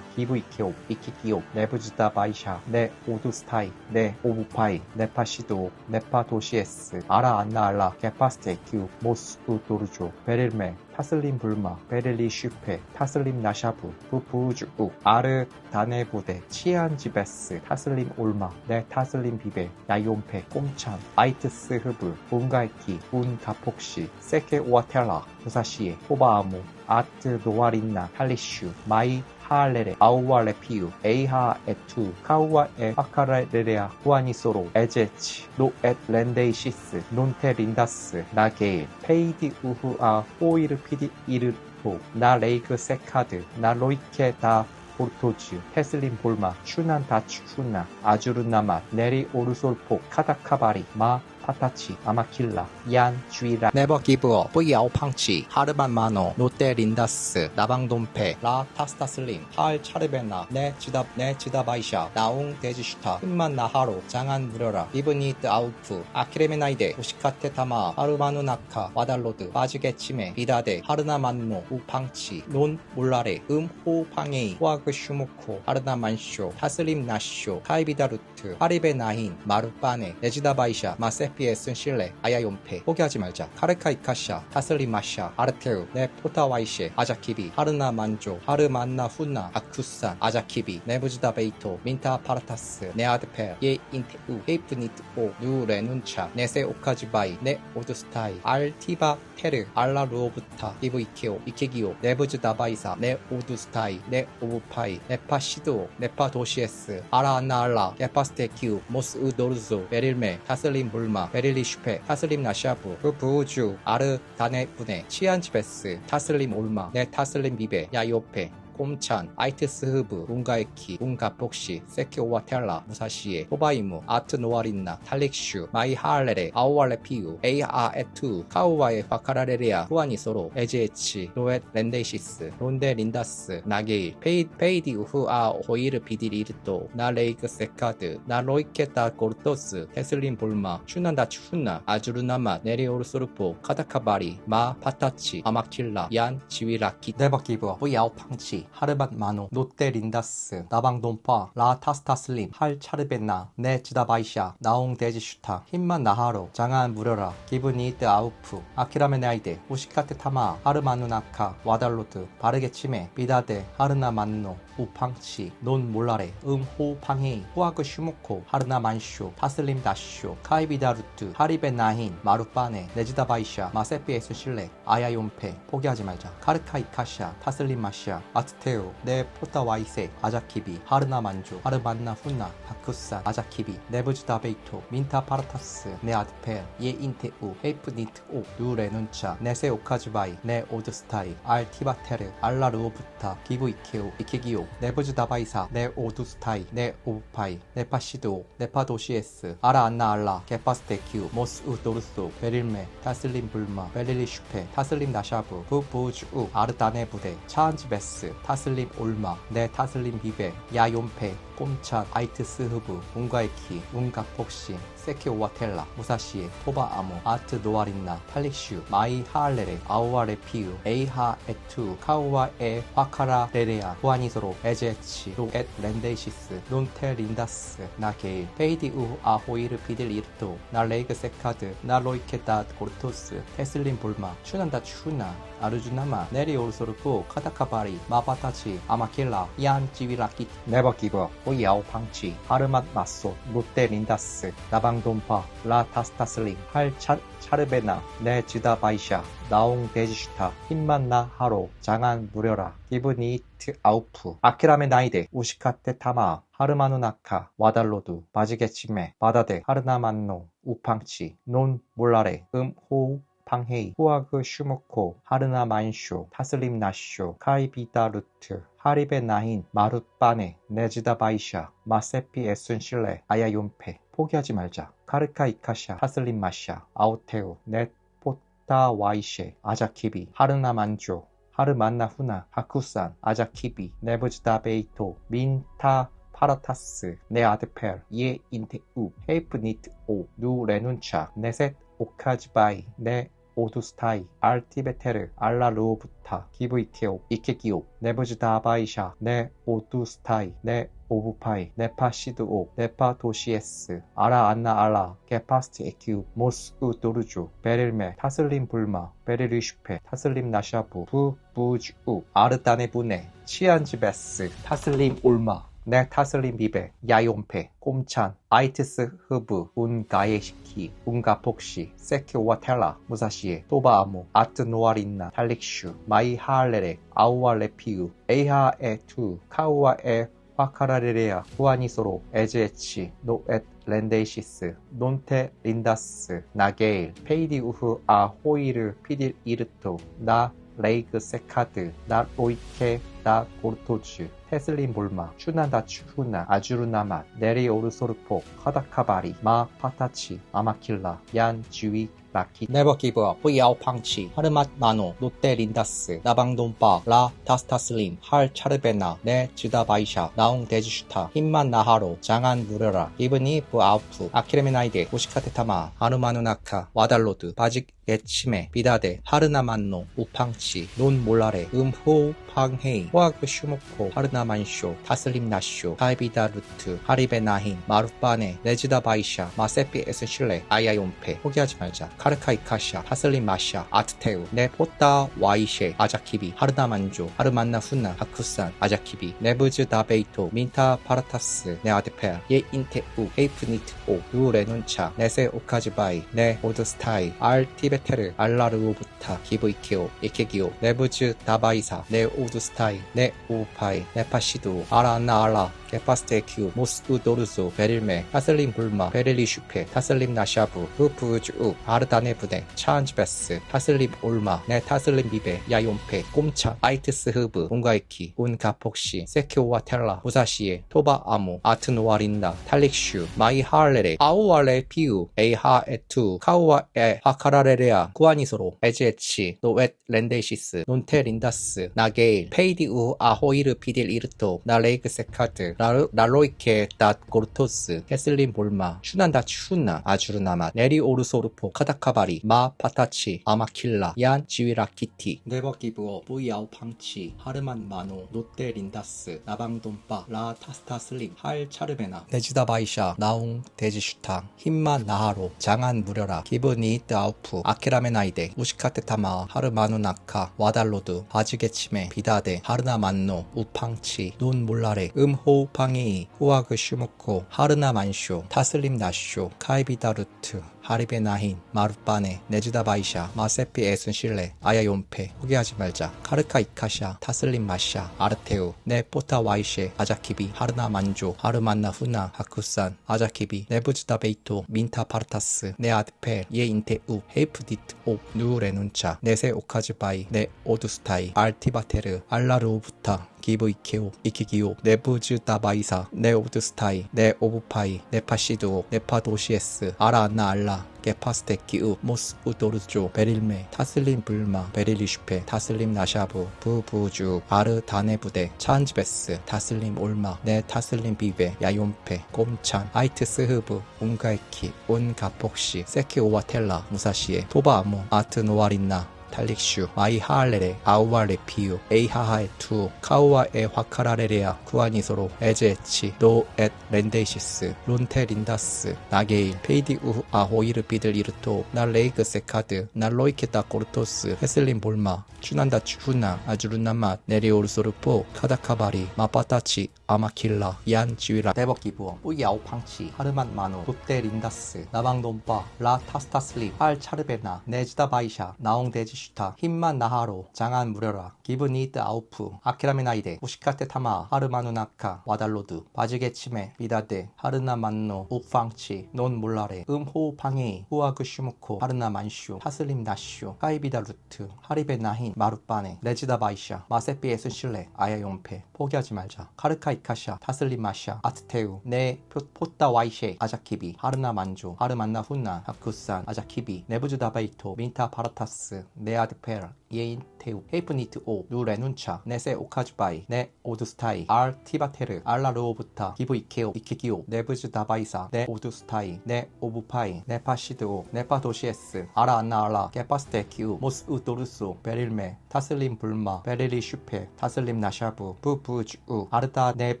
기브이케오 이키키오 네부지다 바이샤 네 오두스타이 네 오부파이 네파시도 네파도시에스 아라안나 알라 게파스테큐 모스우도르조 베릴메 타슬림 불마 베릴리 슈페 타슬림 나샤부 부부주우 아르 다네부데 치안지베스 타슬림 올마 네 타슬림 비베 야욘페 꼼찬 아이트스 흐브 운가이키 운가폭시 세케 오아텔라 무사시에 호바아무 아트 노아린나 할리슈 마이 하알레레 아우알레 피유 에이하 에투 카우아에 아카라레레아 후아니소로 에제치 노엣 렌데이시스 논테 린다스 나게일 페이디 우후아 호이르 피디 이르토 나 레이그 세카드 나 로이케 다 포르토즈 테슬린 볼마 슈난 다추후나 아주르나마 네리 오르솔포 카다카바리 마 파타치 아마킬라 얀 주이라 네버 기브업 뿌이아오 팡치 하르반 마노 노테 린다스 나방돈페 라 타스타슬림 할 차르베나 네 지다바이샤 나웅 데지슈타 힘만 나하로 장안 무려라 이브니트 아우프 아키레메나이데 오시카테 타마 하르마누나카 와달로드 바지게치메 비다데 하르나만노 우팡치 논 몰라레 호팡에이 후아그 슈무코 하르나만쇼 타슬림 나쇼 카이비다루트 하리베나힌 마르빠네 네지다바이샤 마세 에슨 실레 아야욘페 포기하지 말자 카르카 이카샤 타슬리 마샤 아르테우 네 포타와이셰 아자키비 하르나 만조 하르만나 후나 아쿠산 아자키비 네부지다 베이토 민타 파라타스 네 아드페 예 인테우 헤이프니트 오 누레눈차 네세 오카즈바이 네 오두스타이 알티바 테르 알라루오부타 기브이케오 이케기오 네부지다 바이사 네 오두스타이 네 오부파이 네파시도 네파도시에스 아라안나 알라 게파스테키우 모스우도르조 베릴메 타슬림 불마 베릴리 슈페 타슬림 나샤부 부부주 아르 다네부네 치안지베스 타슬림 올마 네 타슬림 비베 야요페 꼼찬 아이트스 흐브 운가에키 운가폭시 세키오와 텔라 무사시에 호바이무 아트 노아린나 탈릭슈 마이 하알레레 아우알레 피유 에이아 에투 카우와에 화카라레레아 후아니소로 에제치 노엣 렌데이시스 론데 린다스 나게일 페이디 우후아 호이르 비딜 이르토 나 레이그 세카드 나 로이케타 고르토스 테슬린 볼마 슈난다 추훈나 아주르나마 네리오르소르포 카다카바리 마 파타치 아마킬라 얀 지위라키 네버 기브업 뿌이아오 팡치 하르밭 마노 노테 린다스 나방돈파 라 타스타슬림 할 차르베나 네 지다바이샤 나옹 데지슈타 힘만 나하로 장안 무려라 기브니트 아우프 아키라메나이데 우시카테 타마 하르마누나카 와달로드 바르게치메 비다데 하르나만노 우팡치 논 몰라레 호팡헤이 후아그 슈무코 하르나 만쇼 타슬림 다쇼 카이비다루트 하리베나힌 마루빠네 네지다바이샤 마세피 에스실레 아야욘페 포기하지 말자 카르카 이카샤 타슬림 마샤 아트 아트테우 네 포타와이세 아자키비 하르나 만조 하르만나 훈나 하쿠산 아자키비 네부즈다베이토 민타 파라타스 네 아드펠 예 인테우 헤이프니트오 누레눈차 네세 오카즈바이 네 오드스타이 알티바테르 알라르오부타 기부이케오 이케기오 네부즈다바이사 네 오두스타이 네 오부파이 네파시드오 네파도시에스 아라안나 알라 게파스테키우 모스우도르소 베릴메 타슬림 불마 베릴리 슈페 타슬림 나샤브 부부즈우 아르다네 부대 차안지베스 타슬림 올마 네 타슬림 비베 야욘페 꼼찬 아이트스 흐브 운가이키 운각폭신 세키오와텔라 무사시에 토바아모 아트 노아린나 탈릭슈 마이 하알레레 아우아레 피우 에이하 에투 카우아에 화카라 레레아 후아니소로 에제치 로엣 렌데이시스 논테 린다스 나게일 페이디 우 아호이르 피딜 이르토 나 레이그 세카드 나 로이케다 고르토스 테슬린 볼마 추난다 추나 아르주나마 네리 오르소르쿠 카타카바리 마바타치 아마킬라 얀 지위라키 네버 기버 오야오 방치 하르맛 마소 롯데 린다스 나방돈파 라 타스타슬링 할 차르베나 네 지다바이샤 나옹 데지슈타 힘만나 하로 장안 무려라 기브니트 아우프 아키라메 나이데 우시카테 타마 하르마누나카 와달로두 바지게치메 바다데 하르나만노 우팡치 논 몰라레 호우 팡헤이 후아그 슈무코 하르나 만쇼 타슬림 나쇼 카이비다루트 하리베 나힌 마룻바네 네지다바이샤 마세피 에순실레 아야욘페 포기하지 말자 카르카 이카샤 타슬림 마샤 아우테우 넷포타 와이셰 아자키비 하르나 만조 하르만나 후나 하쿠산 아자키비 네브즈다베이토 민타 파라타스 네 아드펠 예 인테우 헤이프니트 오 누 레눈차 네셋 오카즈바이 네 오두스타이 알티베테르 알라루부타 기브이케오 이케기오 네부즈다바이샤 네 오두스타이 네 오부파이 네파시드오 네파도시에스 아라안나 알라 게파스트 에큐 모스우도르주 베릴메 타슬림 불마 베릴리슈페 타슬림 나샤부 부부즈우 아르다네부네 치안지베스 타슬림 올마 네 타슬림 비베 야욘페 꼼찬 아이트스 흐브 운가예시키 운가폭시 세키오와텔라 무사시에 토바아모 아트 노아린나 탈릭슈 마이 하알레레 아우아레피우 에이하에투 카우아에 화카라레레아 후아니소로 에즈에치 노엣 렌데이시스 논테 린다스 나게일 페이디 우흐 아 호이르 피딜 이르토 나 레이그 세카드 나 로이케 나 고르토즈 테슬린 볼마 추난다 추후나 아주르나맛 네리 오르소르포 카다카바리 마 파타치 아마킬라 얀 지위 라키 네버 기브업 뿌야오 팡치 하르맛 마노 롯데 린다스 나방돈파 라 타스타슬림 할 차르베나 네 지다바이샤 나옹 데지슈타 힘만 나하로 장안 무려라 기브니 부아우프 아키레메나이데 오시카테타마 아르마누나카 와달로드 바직 예치메 비다데 하르나만노 우팡치 논 몰라레 음호 팡헤이 호아그 슈모코 하르나만쇼 타슬림 나쇼 카이비다루트 하리베나힌 마루파네 네지다바이샤 마세피 에스실레 아야욘페 포기하지 말자 카르카이카샤 타슬림 마샤 아트테우 네포타 와이셰 아자키비 하르나만조 하르만나 훈나 하쿠산 아자키비 네부즈 다베이토 민타 파라타스 네 아드페아 예 인테우 헤이프니트 오 누레눈차 네세 오카즈바이 네 오드스타이 알티베테르 알라르오부타 기브이케오 이케기오 네부즈 다바이사 네 오두스타이 네 오우파이 네파시도 아라안나 알라 게파스테큐 모스우도르소 베릴메 타슬림 불마 베릴리 슈페 타슬림 나샤부 후부즈우 아르다네 부대 차안지베스 타슬림 올마 네 타슬림 비베 야욘페 꼼차 아이트스 흐브 운가이키 운가폭시 세키오와텔라 무사시에 토바아모 아트노아린다 탈릭슈 마이 하알레레 아우아레 피우 에이하에투 카우아에 하카라레레아 구아니소로 에즈에치 노엣 렌데이시스 논테 린다스 나게일 페이디 우 아호이르 피딜 이르토 나 레이그 세카드 라로이케 닷 고르토스 헤슬린 볼마 슈난다 추나 아주르나맛 네리 오르소르포 카다카바리 마 파타치 아마킬라 얀 지위라키티 네버 기브업 뿌야오 팡치 하르만 마노 롯데 린다스 나방돈파 라 타스타슬림 할 차르베나 네지다바이샤 나옹 데지슈탕 힘만 나하로 장안 무려라 기브니 뜨아우프 아케라메나이데 우시카테타마 하르마누나카 와달로드 바지게치메 비다데 하르나만노 우팡치 논 몰라레 음호 팡이 후아그 슈무코 하르나만쇼 타슬림 나쇼 카이비다루트 하리베 나힌 마룻바네 네즈다바이샤 마세피 에순 실레 아야용페 포기하지 말자 카르카 이카샤 타슬림 마샤 아르테우 네 포타 와이셰 아자키비 하르나 만조 하르만나 후나 하쿠산 아자키비 네부즈다 베이토 민타 파르타스 네 아드페 예 인테우 헤이프디트 오 누레눈차 네세 오카즈바이 네 오두스타이 알티바테르 알라르오부타 기브 이케오 이키기오 네부즈다바이사 네 오드스타이 네 오부파이 네파시드오 네파도시에스 아라안나 알라 게파스테키우 모스 우도르조 베릴메 타슬림 불마 베릴리슈페 타슬림 나샤브 부부주 아르 다네부데 차한즈베스 타슬림 올마 네 타슬림 비베 야용페 꼼찬 아이트 스흐브 운가이키 온가폭시 세키오와텔라 무사시에 토바아모 아트 노아린나 탈릭슈 마이 하알레레 아우아레 피우 에이하하에 투 카우아에 화카라레레아 쿠아니소로 에제에치 노엣 렌데이시스 론테 린다스 나게일 페이디 우후 아호이르 비들 이르토 나 레이그 세카드 나 로이케타 코르토스 헤슬린 볼마 추난다 추후나 아주르나맛 네리오르소르포 카다카바리 마파타치 아마킬라 얀 지위라 네버기부어 뿌이아오 팡치 하르맛 마노 롯데 린다스 나방돈파 라 타스타슬립 할 차르베나 네즈다바이샤 나옹 데지슈타 힘만 나하로 장안 무려라 기브니트 아우프 아키라메나이데 우시카테 타마 하르마누나카 와달로드 바지게치메 비다데 하르나 만노 우팡치 논 몰라레 음호 팡이 후아그 슈무코 하르나 만슈 타슬림 나슈 카이비다 루트 하리베 나힌 마룻바네 네즈다바이샤 마세피 에순 실레 아야용페 포기하지 말자 카르카 이카샤 타슬림 마샤 아트테우 네 포타 와이셰 아자키비 하르나 만조 하르만나 훈나 하쿠산 아자키비 네부즈다바이토 민타 파라타스 네아드페르 예인테우 헤이프니트 오 누레눈차 네세 오카즈바이 네 오두스타이 알 티바테르 알라르오부타 기브 이케오 이키기오 네부즈다바이사 네 오두스타이 네 오부파이 네 파시드오 네 파도시에스 아라안나 알라 게파스테키우 모스 우도르소 베릴메 타슬림 불마 베릴리 슈페 타슬림 나샤부 부부주 아르다 네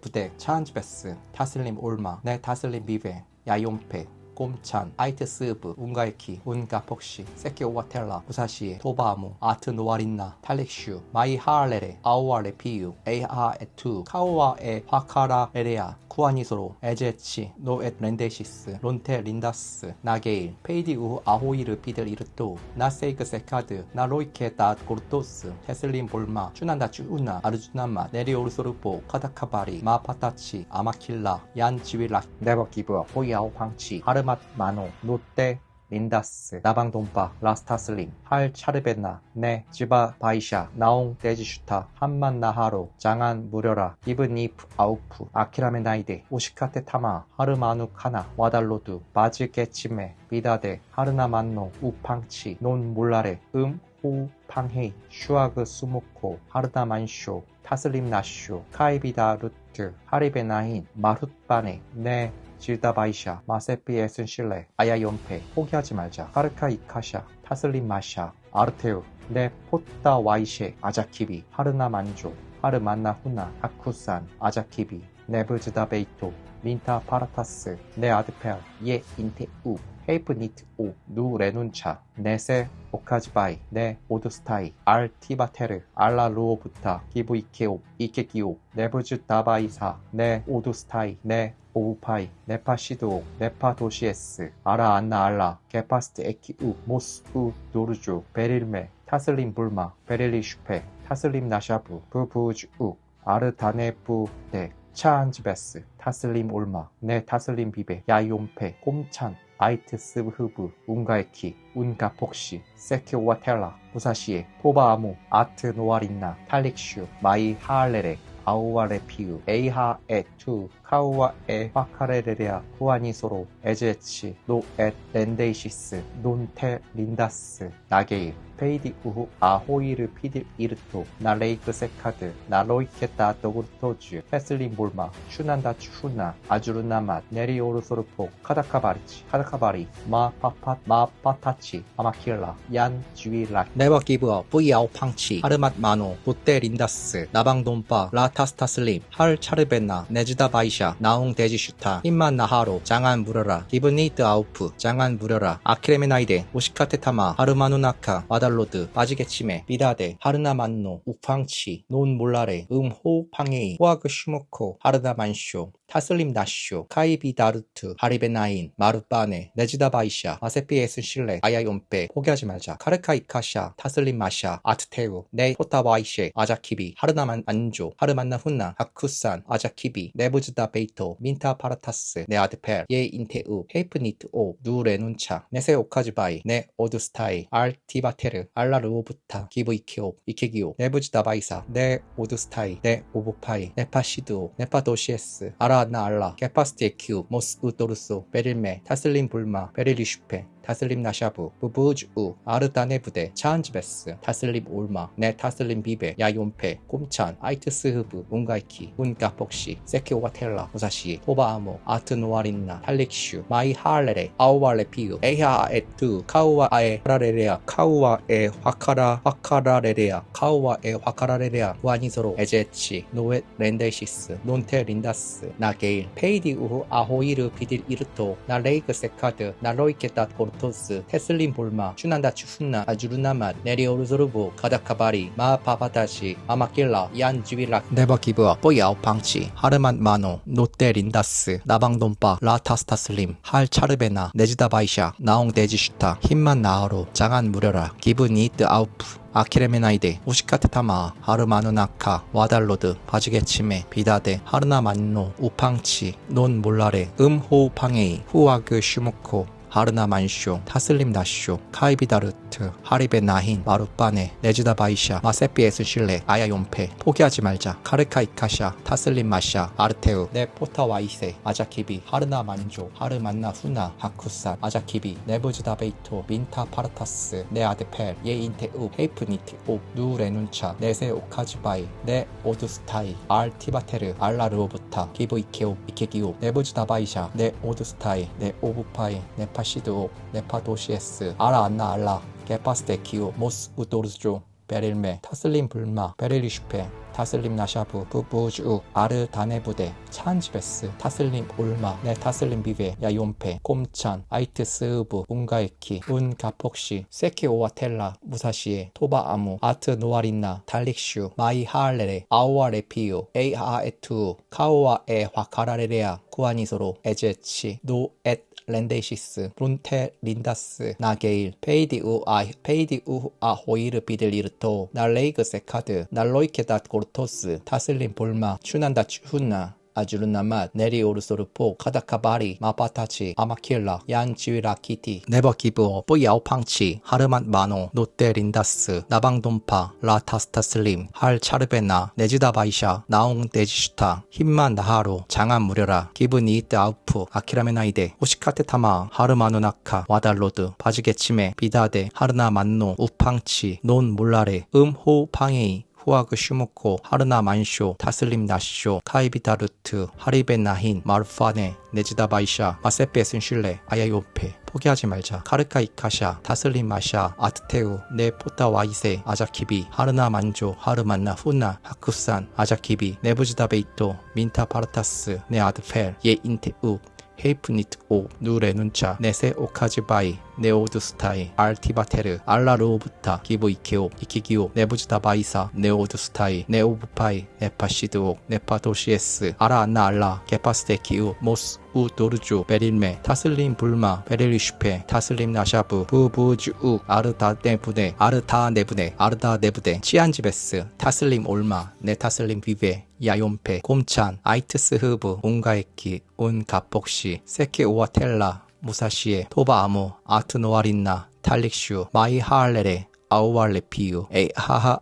부데 차한즈베스 타슬림 올마 네 타슬림 비베 야용페 꼼찬 아이트 스브 운가이키 운가폭시 세키오와텔라 무사시에 토바아모 아트 노아린나 탈릭슈 마이 하알레레 아우아레 피유 에이하에투 카오아에 화카라에레아 쿠아니소로 에제치 노엣 렌데시스 론테 린다스 나게일 페이디 우후 아호이르 비들 이르토 나세이크 세카드 나로이케 다 고르토스 테슬린 볼마 추난다 추우나 아르주나마 네리오르소르포 카다카바리 마파타치 아마킬라 얀 지위라 네버 기브어 호이아오 방치 하르맛 마노 롯데 린다스 나방돈파 라스타슬림 할 차르베나 네 지바 바이샤 나옹 데지슈타 한만 나하로 장안 무려라 기브니프 아우프 아키라메나이데 오시카테 타마 하르마누 카나 와달로드 바즈 게치메 비다데 하르나 만노 우팡치 논 몰라레 호 팡헤이 슈아그 수무코 하르다 만쇼 타슬림 나쇼 카이비다 루트 하리베나힌 마룻바네 네 질다바이샤 마세피 에슨 실레 아야용페 포기하지 말자 카르카 이카샤 타슬림 마샤 아르테우 네 포타 와이셰 아자키비 하르나 만조 하르만나 후나 하쿠산 아자키비 네브즈다 베이토 민타 파라타스 네 아드페알 예 인테우 헤이프니트 오 누레눈차 네세 오카즈바이 네 오두스타이 알 티바테르 알라 루오부타 기브 이케오 이케기오 네부즈다바이사 네 오두스타이 네 오부파이 네파시드오 네파도시에스 아라안나 알라 게파스트 에키우 모스우 노르조 베릴메 타슬림 불마 베릴리 슈페 타슬림 나샤부 부부주우 아르다네부 네 차한즈베스 타슬림 올마 네 타슬림 비베 야용페 꼼찬 아이트 스브흐브 운가에키 운가폭시 세키오와텔라 무사시에 토바아무 아트 노아린나 탈릭슈 마이 하알레레 아우아레 피우 에이하에 투 카우아에 화카레레레아 후아니소로 에제치 노엣 렌데이시스 논테 린다스 나게일 페이디 우후 아호이르 피딜 이르토 나레이크 세카드 나로이케타 도구르토주 헤슬린 볼마 슈난다 추후나 아주르나맛 네리오르소르포 카다카바리치 카다카바리 마파팟 마파타치 아마킬라 얀 주위라 네버 기브어 뿌이아오 팡치 하르맛 마노 롯데 린다스 나방돈파 라타스타슬림 할 차르베나 네즈다 바이샤 나옹 데지슈타 힘만 나하로 장안 무려라 기브니트 아우프 장안 무려라 아키레메나이데 오시카테 타마 하르마누나카 와달로드 바지게치메 비다데 하르나 만노 우팡치 논 몰라레 호 팡에이 후아그 슈무코 하르나 만쇼 타슬림 나쇼 카이비다르트 하리베나인 마르바네 네지다바이샤 마세피에스 실레 아야용페 포기하지 말자 카르카이카샤 타슬림 마샤 아트테우 네 포타바이셰 아자키비 하르나만 안조 하르만나 훈나 하쿠산 아자키비 네부즈다 베이토 민타 파라타스 네 아드펠 예 인테우 헤이프니트 오 누레눈차 네세 오카즈바이 네 오두스타이 알티바테르 알라르오부타 기브이키오 이케기오 네부즈다 바이사 네 오두스타이 네 오부파이 네파시드오 네파도시에스 아라나 알라 게파스티에큐 모스우도르소 베릴메 타슬림 불마 베릴리슈페 타슬림 나샤부 부부즈우 아르다네 부대 차한즈베스 타슬림 올마 네 타슬림 비베 야용페 꼼찬 아이트스흐브 운가이키 운가폭시 세키오와텔라 무사시 토바아모 아트노아린나 탈릭슈 마이 하알레레 아우알레 피우 에하에투 카우아에 하라레레아 카우아에 화카라레레아 카우아에 화카라레레아 구아니소로 에제치 노에 렌데시스 논테 린다스 나게일 페이디 우후 아호이르 비딜 이르토 나 레이그 세카드 나 로이케타 토스 테슬림 볼마 슈난다 추훈나 아주르나맛 네리오르조르부 가다카바리 마파바다시 아마킬라 얀지위라 네버 기브업 뽀야오 방치 하르만 마노 노테 린다스 나방돈파 라타스타슬림 할 차르베나 네지다바이샤 나옹 데지슈타 힘만 나으로 장안 무려라 기분 이트 아우프 아키레메나이데 우시카테타마 하르마누나카 와달로드 바지게치메 비다데 하르나만노 우팡치 논 몰라레 음호우팡에이 후아그 슈무코 하르나 만쇼, 타슬림 나쇼, 카이비다르트, 하리베 나힌, 마루빠네, 네즈다 바이샤, 마세피에스 실레, 아야용페, 포기하지 말자, 카르카이카샤, 타슬림 마샤, 아르테우, 네 포타와이세, 아자키비, 하르나 만조, 하르만나 후나, 하쿠산, 아자키비, 네부즈다 베이토, 민타 파르타스, 네 아드펠, 예인테우, 헤이프니트, 오, 누레눈차, 네세 오카즈바이, 네 오두스타이, 알티바테르, 알라르오부타, 기브이케오, 이케기오, 네부즈다 바이샤, 네 오두스타이, 네 오부파이, 네 파시드오, 네파도시에스, 아라안나 알라, 게파스테키오, 모스우도르조, 베릴메, 타슬림 불마, 베릴리슈페, 타슬림 나샤부, 부부즈우, 아르다네부데, 차한지베스, 타슬림 올마, 네 타슬림 비베, 야용페, 꼼찬, 아이트스으브, 운가에키, 운가폭시, 세키오와텔라, 무사시에, 토바아무, 아트 노아린나, 달릭슈, 마이 하알레레, 아우아레피오, 에이하에투, 카오아에 화카라레레아, 구아니소로, 에제치, 노엣 렌데시스, 론테 린다스, 나게일, 페이디 우아 호이르 비들리르토, 날레이그 세카드, 날로이케다 고르토스, 타슬림 볼마, 추난다 추훈나, 아주르나맛, 네리오르소르포, 카다카바리, 마바타치, 아마킬라, 얀지위라키티, 네버 기브업, 뽀야오 팡치, 하르만 마노, 노테 린다스, 나방돈파, 라타스타슬림, 할 차르베나, 네지다바이샤, 나옹 데지슈타, 힘만 나하로, 장안 무려라, 기분 이트 아우프, 아키라메나이데, 오시카테타마, 하르마누나카, 와달로드, 바지게치메, 비다데, 하르나 만노, 우팡치, 논 몰라레, 음호팡에이, 후아그 슈무코, 하르나 만쇼, 타슬림 나쇼, 카이비다르트, 하리베 나힌, 마르파네, 네지다바이샤, 마세페슨 실레, 아야요페, 포기하지 말자, 카르카이카샤, 타슬림 마샤, 아트테우, 네 포타와이세, 아자키비, 하르나 만조, 하르만나 후나, 하쿠산, 아자키비, 네부즈다 베이토, 민타 파르타스, 네 아드펠, 예 인테우, 헤이프니트 오, 누레눈차, 네세 오카즈바이, 네오두스타이, 알티바테르, 알라르오부타, 기브이케오, 이키기오, 네부즈다 바이사, 네오두스타이, 네오부파이, 네파시드오, 네파도시에스, 아라안나 알라, 게파스테키우, 모스, 우도르조, 베릴메, 타슬림 불마, 베릴리슈페, 타슬림 나샤부, 부부즈우, 아르다네부네, 아르다네부네, 치안지베스, 타슬림 올마, 네타슬림 비베, 야용페, 꼼찬, 아이트스흐브, 온가에키, 온가폭시, 세케오와텔라, 무사시에, 토바아모, 아트노아린나, 탈릭슈, 마이 하알레레, 아우알레피우,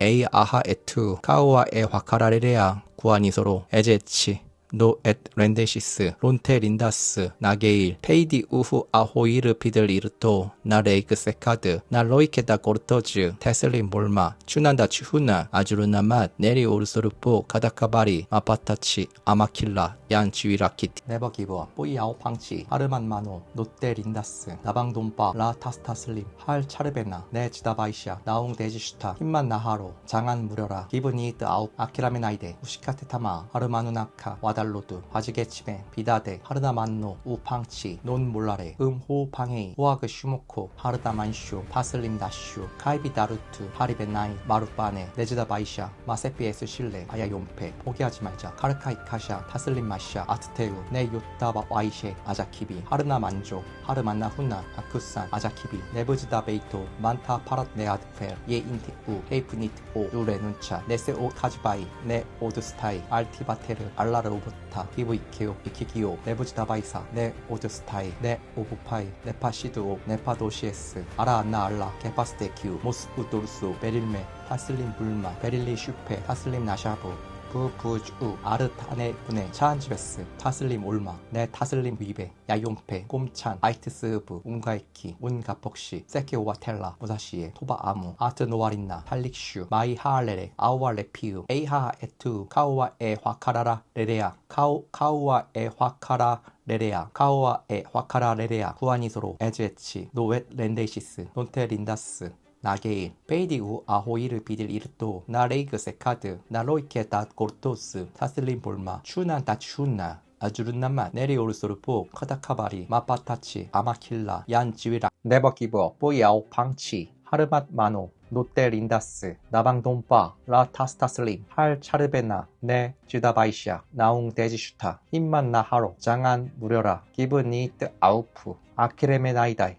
에이아하에투, 카우아에 화카라레레아, 구아니소로, 에제치, 노엣 렌데시스, 론테 린다스, 나게일, 페이디 우후 아호이르 비들리르토, 나 레이그 세카드, 나 로이케다 고르토즈, 테슬린 볼마, 추난다 추훈나, 아주르나맛, 네리오르소르포, 가다카바리, 마파타치, 아마킬라, 얀지위라키티, 네버 기브업, 뽀이아오 팡치, 하르만 마노, 노테 린다스, 나방돈파, 라타스타슬림, 할 차르베나, 네 지다바이샤, 나옹 데지슈타, 힘만 나하로, 장안 무려라, 기분 이트 아웃, 아키라메나이데, 우시카테타마, 하르마누나카, 와다 와달로드 바지게침에 비다데 하르나만노 우팡치 논몰라레 음호방헤이 후아그 슈모코 하르다만쇼 바슬림 나쇼 카이비다루트 하리베나이 마루빠네 네즈다바이샤 마세피에스 실레 아야용페 포기하지 말자 카르카이카샤 타슬림 마샤 아트테우 네 요타바 와이셰 아자키비 하르나만조 하르만나 훈나 아쿠산 아자키비 네브지다 베이토 만타 파랏 네아드펠 예인티우 헤이프니트 오 누레눈차 네세오 카즈바이 네 오드스타이 알티바테르 알라르오부타 기브이케오 이키기오 네부지다바이사 네 오드스타이 네 오부파이 네파시드오 네파도시에스 아라안나 알라 게파스테키우 모스쿠도르소 베릴메 타슬림 불마 베릴리 슈페 타슬림 나샤브 부부주 아르타네 분의 차한지베스 타슬림 올마 네 타슬림 위베 야용페 꼼찬 아이트스브 운가이키 운가폭시 세케오와텔라 무사시에 토바 아무 아트 노아린나 탈릭슈 마이 하알레레 아우아 레피우 에이하 에투 카우아 에 화카라라 레레아 카우아 에 화카라 레레아 카우아 에 화카라 레레아 구아니소로 에즈에치 노웨 렌데이시스 논테 린다스 나게일 페이디우 아호이르 비딜 이르토 나 레이그 세카드 나 로이케 다 고르토스 타슬림 볼마 추난 다 추나 아주르나마 내리오르소르포 카다카바리 마파타치 아마킬라 얀 지위라 네버 기브업 뽀야오 방치 하르맛 마노 노테 린다스 나방돈파 라 타스타슬림 할 차르베나 네 쥐다바이샤 나웅 데지슈타 힘만 나하로 장안 무려라 기브니트 아우프 아키레메나이다이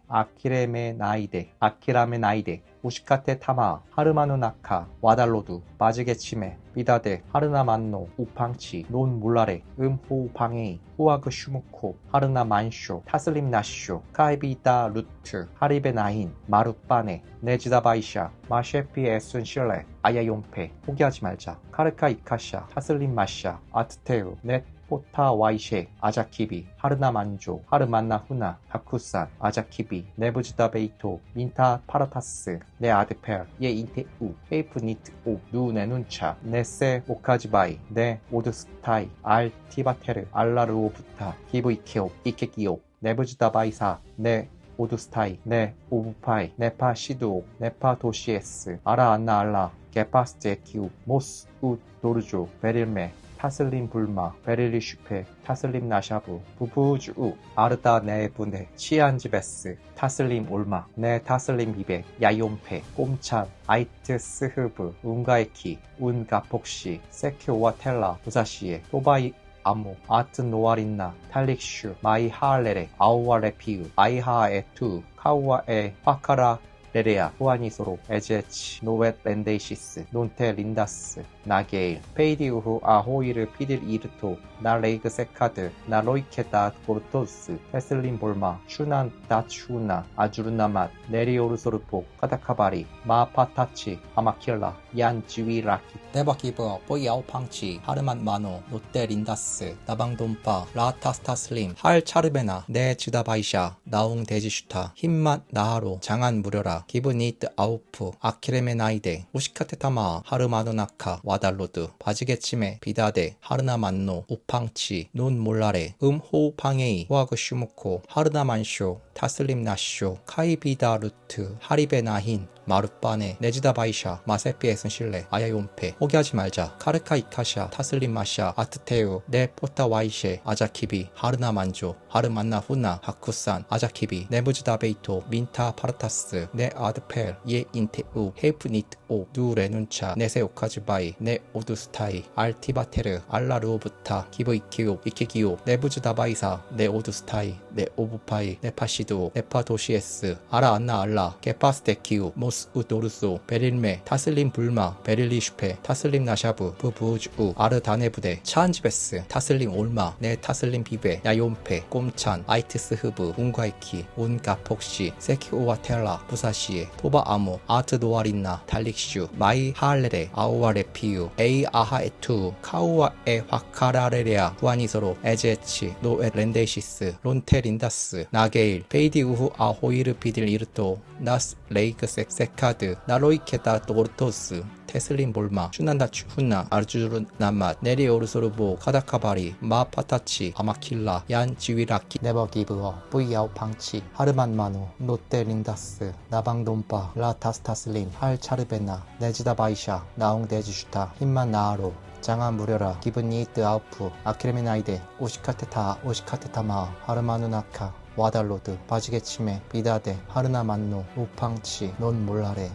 아키라메나이데 우시카테 타마 하르마누 나카 와달로두 바지게치메 비다데 하르나만노 우팡치 논몰라레 음호방헤이 후아그 슈무코 하르나만쇼 타슬림 나쇼 카이비다 루트 하리베나힌 마루빠네 네지다바이샤 마셰피 에순실레 아야용페 포기하지 말자 카르카 이카샤 타슬림 마샤 아트테우 넷 포타 와이셰 아자키비 하르나만조 하르만나 후나 하쿠산 아자키비 네부지다 베이토 민타 파라타스 네 아드펠 예 인테우 헤이프니트 오 누네눈차 네세 오카지바이 네 오드스타이 알티바테르 알라르오부타 기브이케오 이케기오 네부지다 바이사 네 오두스타이 네 오부파이 네파 시두오 네파 도시에스 아라안나 알라 게파스테키우 모스 우 도르조 베릴메 타슬림 불마 베릴리 슈페 타슬림 나샤부 부부주우 아르다 네분네 치안지베스 타슬림 올마 네 타슬림 비베 야용페 꼼찬 아이트 스흐브 운가에키 운가폭시 세키오와텔라 부사시에 토바이 아무 아트 노아린나 탈릭슈 마이 하알레레 아우아 레피우 아이하에투 카우아에 파카라 레레아 후아니소로 에제치 노웨 렌데이시스 논테 린다스 나게일 페이디우후 아호이르 피딜 이르토 나 레이그 세카드 나 로이케다 고르토스 테슬린 볼마 슈난 다추나 아주르나맛 네리오르소르포 카다카바리 마파타치 아마킬라 얀 지위라키 네버 기브업 뽀야오 팡치 하르만 마노 노테 린다스 나방돈파 라타스타슬림 할 차르베나 네 지다바이샤 나웅 데지슈타 힘맛 나하로 장안 무려라 기브니트 아우프 아키레메나이데 우시카테타마 하르마누나카 와달로드 바지게침에 비다데 하르나만노 우팡치 논몰라레 음호방헤이 후아그 슈무코 하르나만쇼 타슬림 나쇼 카이비다루트 하리베나힌 마루빠네 네지다바이샤 마세피에슨 실레 아야용페 포기하지 말자 카르카 이카샤 타슬림 마샤 아트테우 네 포타 와이셰 아자키비 하르나만조 하르만나 후나 하쿠산 아자키비 네부지다 베이토 민타 파르타스 네 아드펠 예 인테우 헤이프니트 오 누레눈차 네세 오카즈바이 네 오두스타이 알티바테르 알라르오부타 기브이키오 이키기오 네부지다바이사 네 오두스타이 네 오부파이 네파시도 네파도시에스 아라안나 알라 게파스테키우 모스 우도르소 베릴메 타슬림 불마 베릴리 슈페 타슬림 나샤브 부부주 아르다네부데 차한지베스 타슬림 올마 네 타슬림 비베 야용페 꼼찬 아이트스 흐브 운과이키 운가폭시 세키오와텔라 부사시에 토바 아무 아트 노아린나 탈릭슈 마이 하알레레 아우아 레피우 에이 아하에투 카우아 에 화카라레레아 후아니소로 에제치 노에 렌데이시스 론테 린다스 나게일 페이디 우후 아호이르 비딜 이르토 나스 레이그 세카드 나로이케다 도르토스 테슬린 볼마 슈난다 추훈나 아르주르나맛 네리오르소르보 카다카바리 마파타치 아마킬라 얀 지위라키 네버 기브업 뿌이아오 방치 하르만 마노 노테 린다스 나방돈파 라 타스타슬림 할 차르베나 네지다바이샤 나웅 데지슈타 힘만 나하로 장안 무려라 기분이 뜨아우프 아키레메나이데 오시카테타마 하르마누나카 와달로드 바지게침에 비다데 하르나 만노 우팡치 논 몰라레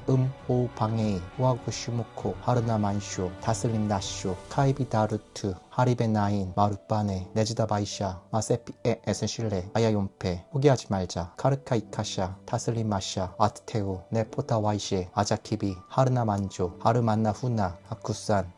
오 방에이 후아구 슈무코 하르나 만쇼 다슬림 나쇼 카이비 다루트 하리베 나인 마루빠네 네즈다 바이샤 마세피에 에센실레 아야용페 포기하지 말자 카르카 이카샤 다슬림 마샤 아트테우 네포타 와이시에 아자키비 하르나 만조 하르만나 후나 아쿠산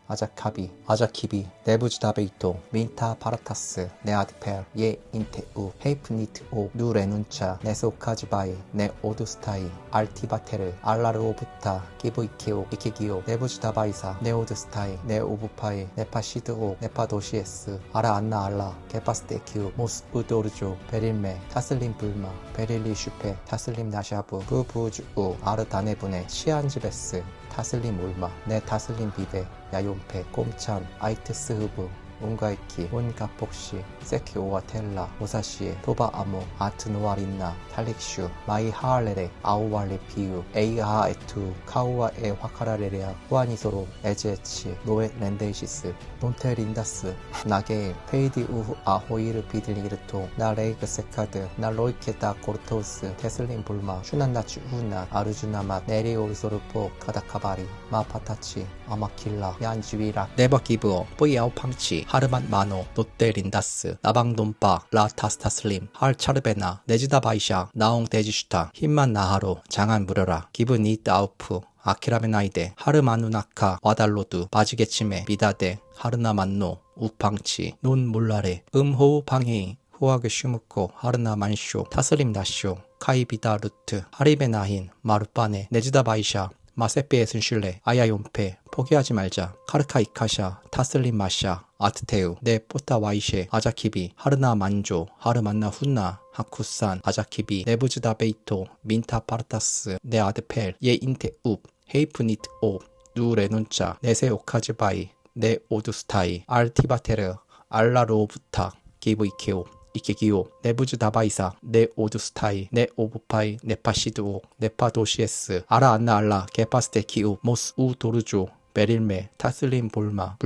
아자키비 네부즈다베이토 민타 파라타스 네아드펠 예 인테우 헤이프니트오 누레눈차 네소카즈바이 네오두스타이 알티바테르 알라르오부타 기브이케오 이케기오 네부즈다바이사 네오드스타이 네오부파이 네파시드오 네파도시에스 아라안나 알라 게파스테큐 모스우도르조 베릴메 타슬림 불마 베릴리 슈페 타슬림 나샤부 부부주우 아르다네분의 시안즈베스 타슬림 울마 네 타슬림 비베 야용페 꼼찬 아이트스 흐브 운가이키 온가폭시 세키오와텔라 오사시에 토바아모 아트노아린나 탈릭슈 마이 하알레레 아우왈레 피우 에이하에투 카우아에 화카라레레아 후아니소로 에제치 노에 렌데이시스 논테린다스 나게일 페이디 우후 아호이르 비들리르토 나 레이그 세카드 나 로이케다 고르토스 테슬린 불마 슈난나추 후나 아르주나맛 네리오르소르포 카다카바리 마파타치 아마킬라 얀지위라 네버기브어 뿌이아오 팡치 하르만 마노 노테 린다스 나방돈파 라타스타슬림 할 차르베나 네지다 바이샤 나옹 데지슈타 힘만 나하로 장안 무려라 기분 이트 아우프 아키라메나이데 하르마누나카 와달로드 바지게침에 비다데 하르나 만노 우팡치 논 몰라레 음호우 방해이 후아게 슈무코 하르나 만쇼 타슬림 나쇼 카이비다 루트 하리베 나힌 마루빠네 네지다 바이샤 마세피에 순실레 아야용페 포기하지 말자 카르카 이카샤 타슬림 마샤 아트테우 네포타 와이셰 아자키비 하르나 만조 하르만나 훈나 하쿠산 아자키비 네부즈다 베이토 민타 파르타스 네아드펠 예 인테웁 헤이프니트 오 누레눈차 네세 오카즈바이 네 오두스타이 알티바테르 알라로부타 기브이케오 이케기오 네부즈다바이사 네 오두스타이 네 오부파이 네파시드오 네파도시에스 아라안나 알라 게파스테키우 모스우 도르조 베릴메 타슬림 불마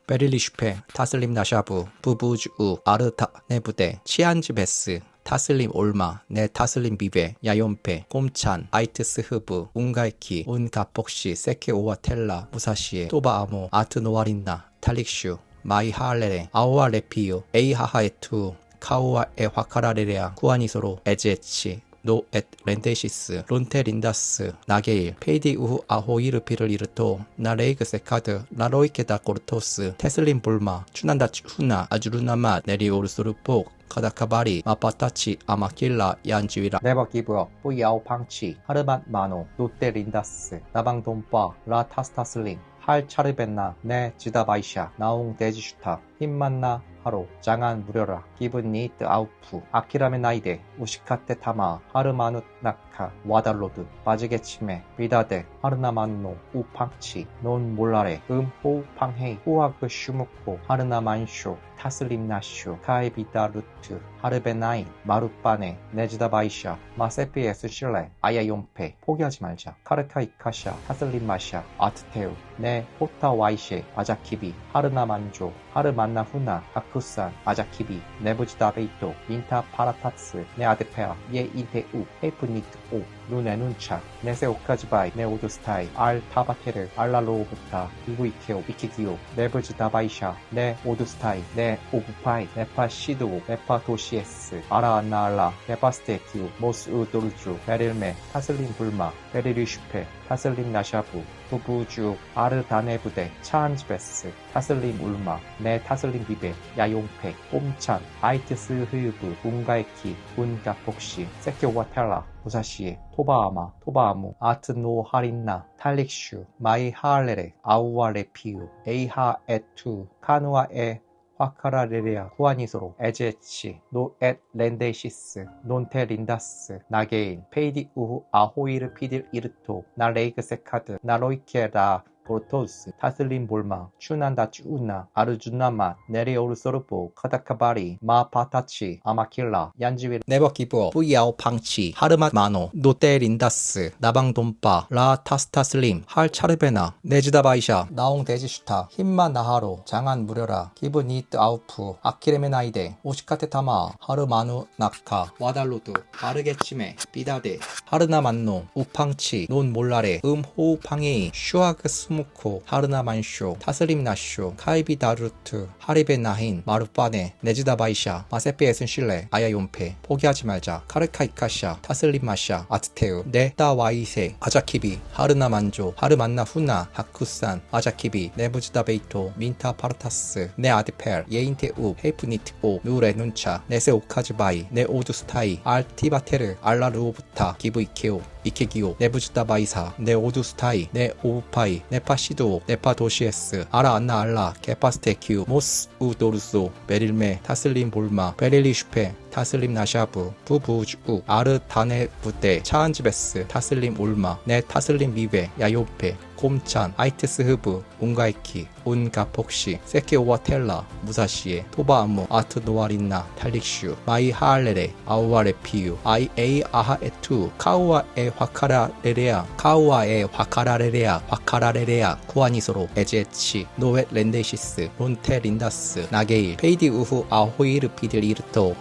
베릴리 슈페 타슬림 나샤부 부부주우 아르타 네부데 치안즈베스 타슬림 올마 네 타슬림 비베 야용페 꼼찬 아이트스 흐브 운가이키 운가폭시 세케오와텔라 무사시에 토바아모 아트노아린나 탈릭슈 마이 하알레레 아오아 레피유 에이하하에투 카우아에 화카라레레아 쿠아니소로 에제치 노엣 렌데시스 론테 린다스 나게일 페이디 우후 아호이르피를 이르토 나 레이그 세카드 나 로이케다 고르토스 테슬린 불마 추난다치 후나 아주르나마 네리오르소르포 카다카바리 마파타치 아마킬라 얀지위라 네버 기브업 뿌이아오 팡치 하르만 마노 노테 린다스 나방돈파 라타스타슬림 할 차르벤나 네 지다바이샤 나옹 데지슈타 힘만나 하로 장안 무려라 기분 니트 아우프 아키라메 나이데 우시카테 타마 하르마누 나카 와달로드 바지게침에 비다데 하르나만노 우팡치 논 몰라레 호우 팡헤이 후아그 슈무코 하르나만쇼 타슬림 나쇼 카이비다 루트 하르베나인 마루빠네 네지다 바이샤 마세피 에스실레 아야용페 포기하지 말자 카르카 이카샤 타슬림 마샤 아트테우 네 포타 와이셰 아자키비 하르나만조 하르만나 후나 하쿠산 아자키비 네부지다 베이토 민타 파라타스 네 아드페아 예 인테우 헤이프니트 오 누네눈차 네세 오카즈바이 네 오두스타이 알 타바테르 알라로부타 이구이케오 이키기오 네부지다 바이샤 네 오두스타이 네 오부파이 네파 시드오 네파 도시에스 아라안나알라 네파스테키우 모스우도르주 베릴메 타슬린 불마 베리리 슈페 타슬림 나샤부 부부주 아르다네부데 차안즈베스 타슬림 울마 네 타슬림 비베 야용페 꼼찬 아이트스 흐유부 운가이키 운가폭시 세케오와텔라 무사시에 토바아무 아트노 하린나 탈릭슈 마이 하알레레 아우아 레피우 에이하에투 카누아에 화카라레레아 후아니소로 에제치 노엣 렌데시스 논테 린다스 나게인 페이디 우후 아호이르 피딜 이르토 나 레이그 세카드 나 로이케라 고르토스 타슬림 볼마 추난다 쭈우나 아르주나마 네리오르소르포 카다카바리 마파타치 아마킬라 얀지위 네버기브어 뿌이아오 팡치 하르맛 마노 노테린다스 나방돈파 라타스타슬림 할차르베나 네지다바이샤 나옹 데지슈타 힘만 나하로 장안 무려라 기분 이트 아우프 아키레메나이데 오시카테타마 하르마누 나카 와달로드 바르게치메 비다데 하르나만노 우팡치 논 몰라레 호우팡에이 슈아그 스무코 하르나만쇼 타슬림나쇼 카이비다루트 하리베나힌 마루빠네 네지다바이샤 마세페에슨 실레 아야용페 포기하지 말자 카르카이카샤 타슬림마샤 아트테우 네따와이세 아자키비 하르나만조 하르만나 후나 하쿠산 아자키비 네부지다베이토 민타 파르타스 네 아드펠 예인테우 헤이프니트오 누레 눈차 네세 오카즈바이 네 오두스타이 알티바테르 알라르오부타 기브이케오 이케기오 네부지다바이사 네 오두스타이 네 오우파이 네파시도 네파도시에스 아라안나 알라 게파스테키우 모스 우도르소 베릴메 타슬림 볼마 베릴리슈페 타슬림 나샤브 부부우주 아르다네부데 차안지베스 타슬림 올마 네 타슬림 미베 야요페 곰찬 아이테스 흐브 운가이키 운가폭시 세케오와텔라 무사시에 토바아모 아트 노아린나 탈릭슈 마이 하알레레 아우아레 피유 아이 에이 아하에투 카우아에 화카라레레아 카우아에 화카라레레아 화카라레레아 쿠아니소로 에제치 노웨 렌데시스 론테 린다스 나게일 페이디 우후 아호이르 피들 이르토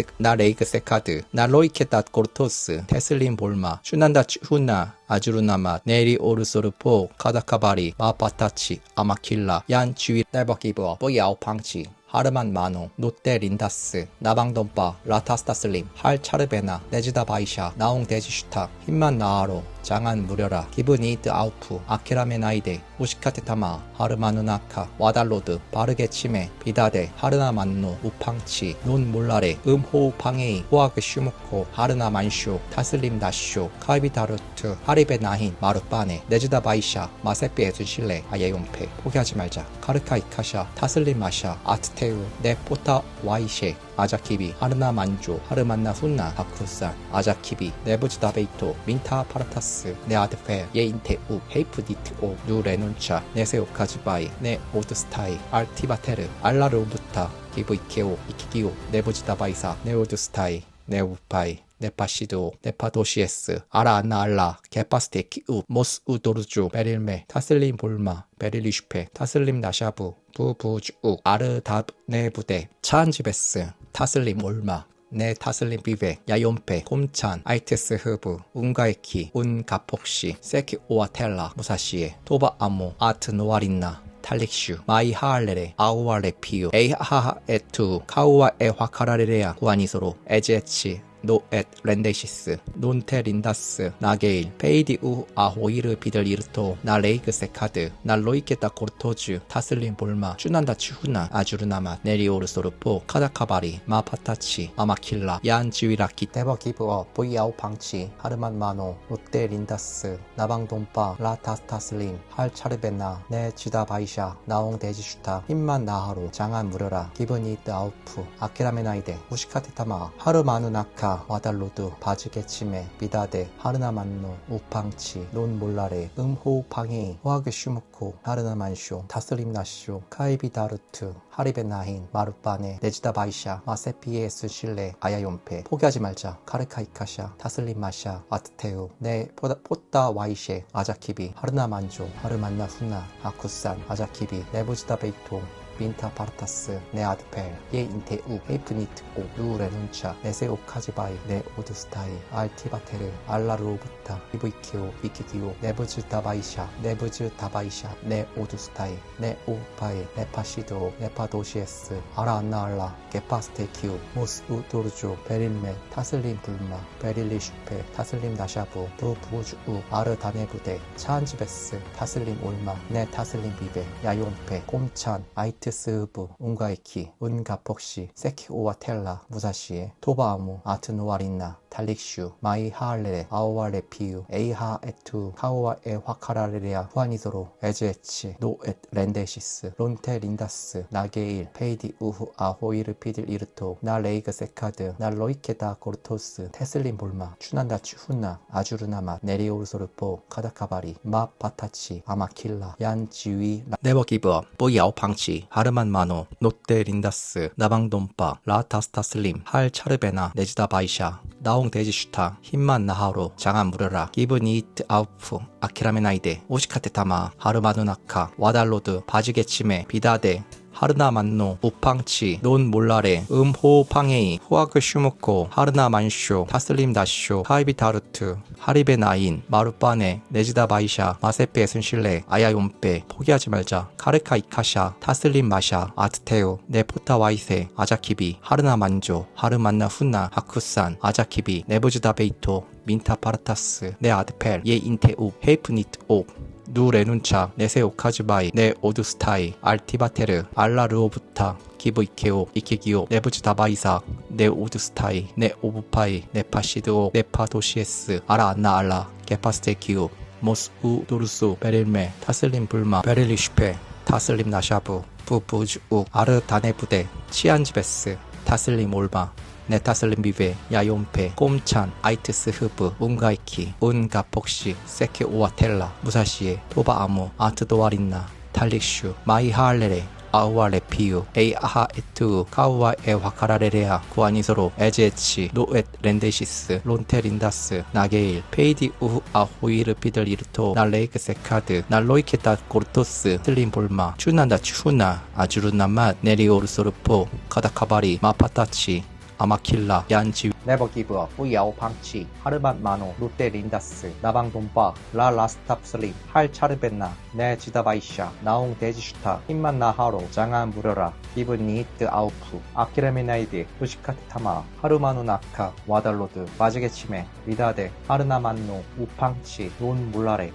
나레이그세카드 나로이케tat 고르토스 테슬림 볼마 슈난다 후나 아주르나마 네리 오르소르포 카다카바리 마파타치 아마킬라 얀 주위 네버기브어 뿌이아오 팡치 하르만 마노 노테 린다스 나방돈파 라타스타슬림 할차르베나 네지다바이샤 나옹 데지슈타 힘만 나하로 장안 무려라 기분 이트 아우프 아키라메나이데 오시카테타마 하르마누나카 와달로드 바르게치메 비다데 하르나만노 우팡치 논 몰라레 호우팡에이 호아그 슈무코 하르나만쇼 타슬림 나쇼 카이비다루트 하리베나힌 마르빠네 네지다바이샤 마세피에준 실레 아예용페 포기하지 말자 카르카이카샤 타슬림 마샤 아트테우 네포타 와이셰 아자키비 하르나만조 하르만나 훈나 바쿠산 아자키비 네부지다베이토 민타 파르타스 네아드페 예인테우 헤이프디트오 누레눈차 네세오카즈바이 네 오드스타이 알티바테르 알라르오부타 기브이케오 이키기오 네부지다바이사 네오드스타이 네우파이 네파시도 네파도시에스 아라안나 알라 게파스테키우 모스 우도르주 베릴메 타슬림 볼마 베릴리슈페 타슬림 나샤부 부부주 아르다네부데 차안지베스 타슬림 올마 네 타슬림 비베 야용페 곰찬 아이테스 흐브 운가에키 운가폭시 세키오와텔라 무사시에 토바아모 아트 노아린나 탈릭슈 마이 하알레레 아우아레 피유 에이하하에투 카우아에 화카라레레아 구아니소로 에제치 노엣 렌데시스 논테 린다스 나게일 페이디 우 아호이르 비들 이르토 나 레이그 세카드 나 로이케타 고르토즈 타슬림 볼마 쭈난다 추후나 아주르나마 네리오르소르포 카다카바리 마파타치 아마킬라 얀 지위라키 네버 기브어 뿌이아오 팡치 하르만 마노 롯데 린다스 나방돈파 라타스타슬림 할차르베나 네 지다바이샤 나옹 데지슈타 힘만 나하로 장안 무려라 기분 이트 아우프 아키라메나이데 우시카테타마 하르마누나카 와달로드 바즈게치메 비다데 하르나만노 우팡치 논 몰라레 호우팡이 호아그 슈무코 하르나만쇼 타슬림나쇼 카이비다르트 하리베나힌 마루빠네 네지다바이샤 마세피에스 실레 아야용페 포기하지 말자 카르카이카샤 타슬림마샤 아트테우 네 포따 와이셰 아자키비 하르나만조 하르만나 후나 아쿠산 아자키비 네부지다베이토 민타 파르타스 네 아드펠 예인테우 헤이프니트오 누레눈차 네세오카지바이 네 오드스타이 알티바테르 알라르오부타 이브이케오 이키기오 네부즈다바이샤 네부즈다바이샤 네 오두스타이 네 오우파이 네파시도 네파도시에스 아라안나 알라 게파스테키우 모스 우도르조 베릴메 타슬림 불마 베릴리슈페 타슬림 나샤부 부부주 아르다네부데 차안지베스 타슬림 올마 네 타슬림 비베 야용페 꼼찬 아이트 아이트스 흐브, 운가이키, 운가폭시, 세키 오와텔라, 무사시에, 토바아무, 아트누아린나, 탈릭슈, 마이 하알레레, 아오와레 피유, 에이하 에투, 카오와 에 화카라레레아, 후아니소로, 에즈에치, 노엣 렌데시스, 론테 린다스, 나게일, 페이디 우후 아호이르 피딜 이르토, 나 레이그 세카드, 나 로이케다 고르토스, 테슬린 볼마, 추난다 추훈나, 아주르나마, 네리오르소르포, 카다카바리, 마 파타치, 아마킬라, 얀 지위, 네버 기브업, 뽀야오 팡치, 하르만 마노, 노테 린다스, 나방돈파, 라 타스타슬림, 할 차르베나, 네지다 바이샤, 나옹 데지슈타, 힘만 나하로, 장안 무려라, 기브 니트 아우프, 아키라메나이데, 오시카테 타마, 하르마누나카, 와달로드, 바지게치메, 비다데, 하르나 만노, 우팡치, 논 몰라레, 호 팡에이, 후아그 슈무코, 하르나 만쇼, 타슬림 다쇼, 하이비 타르트, 하리베 나인, 마루빠네, 네지다 바이샤, 마세페 에슨실레, 아야용페, 포기하지 말자, 카르카 이카샤, 타슬림 마샤, 아트테오, 네포타 와이세, 아자키비, 하르나 만조, 하르만나 훈나, 하쿠산, 아자키비, 네부즈다 베이토, 민타 파르타스, 네 아드펠, 예 인테우, 헤이프니트 오, 누 레눈차, 네세 오카즈바이, 네 오두스타이, 알티바테르, 알라르오부타, 기브 이케오, 이케기오, 네부즈 다바이사, 네 오두스타이, 네 오부파이, 네 파시드오, 네 파도시에스, 아라 안나 알라, 게파스테기오, 모스 우 도르소, 베릴메, 타슬림 불마, 베릴리 슈페, 타슬림 나샤부, 부부즈 우, 아르 다네부데, 치안지베스, 타슬림 올마, 네타슬림 비베, 야용페, 꼼찬, 아이트스 흐브, 운가이키, 운가폭시, 세케 오와텔라, 무사시에, 토바아무, 아트도아린나, 탈릭슈, 마이 하알레레, 아우와 레피유, 에이아하 에투, 카우와 에 화카라레레아, 구아니소로, 에제치, 노엣 렌데시스, 론테 린다스, 나게일, 페이디 우후 아호이르 피들 이르토, 날레이크 세카드, 날로이케타 고르토스, 틀린 볼마, 추난다 추나, 아주르나맛, 네리오르소르포, 카다카바리, 마파타치, 아마킬라, 얀지, 네버 기브업, 뿌야오 팡치, 하르만 마노, 롯데 린다스, 나방돈바, 라 라스탑슬림, 할 차르벤나, 네 지다바이샤, 나옹 데지슈타, 힘만 나하로, 장안 무려라, 기브 니트 아우프, 아키라메나이드, 후시카트 타마, 하르마누 나카, 와달로드, 바지게치메, 위다데, 하르나 만노, 우팡치, 논 몰라레,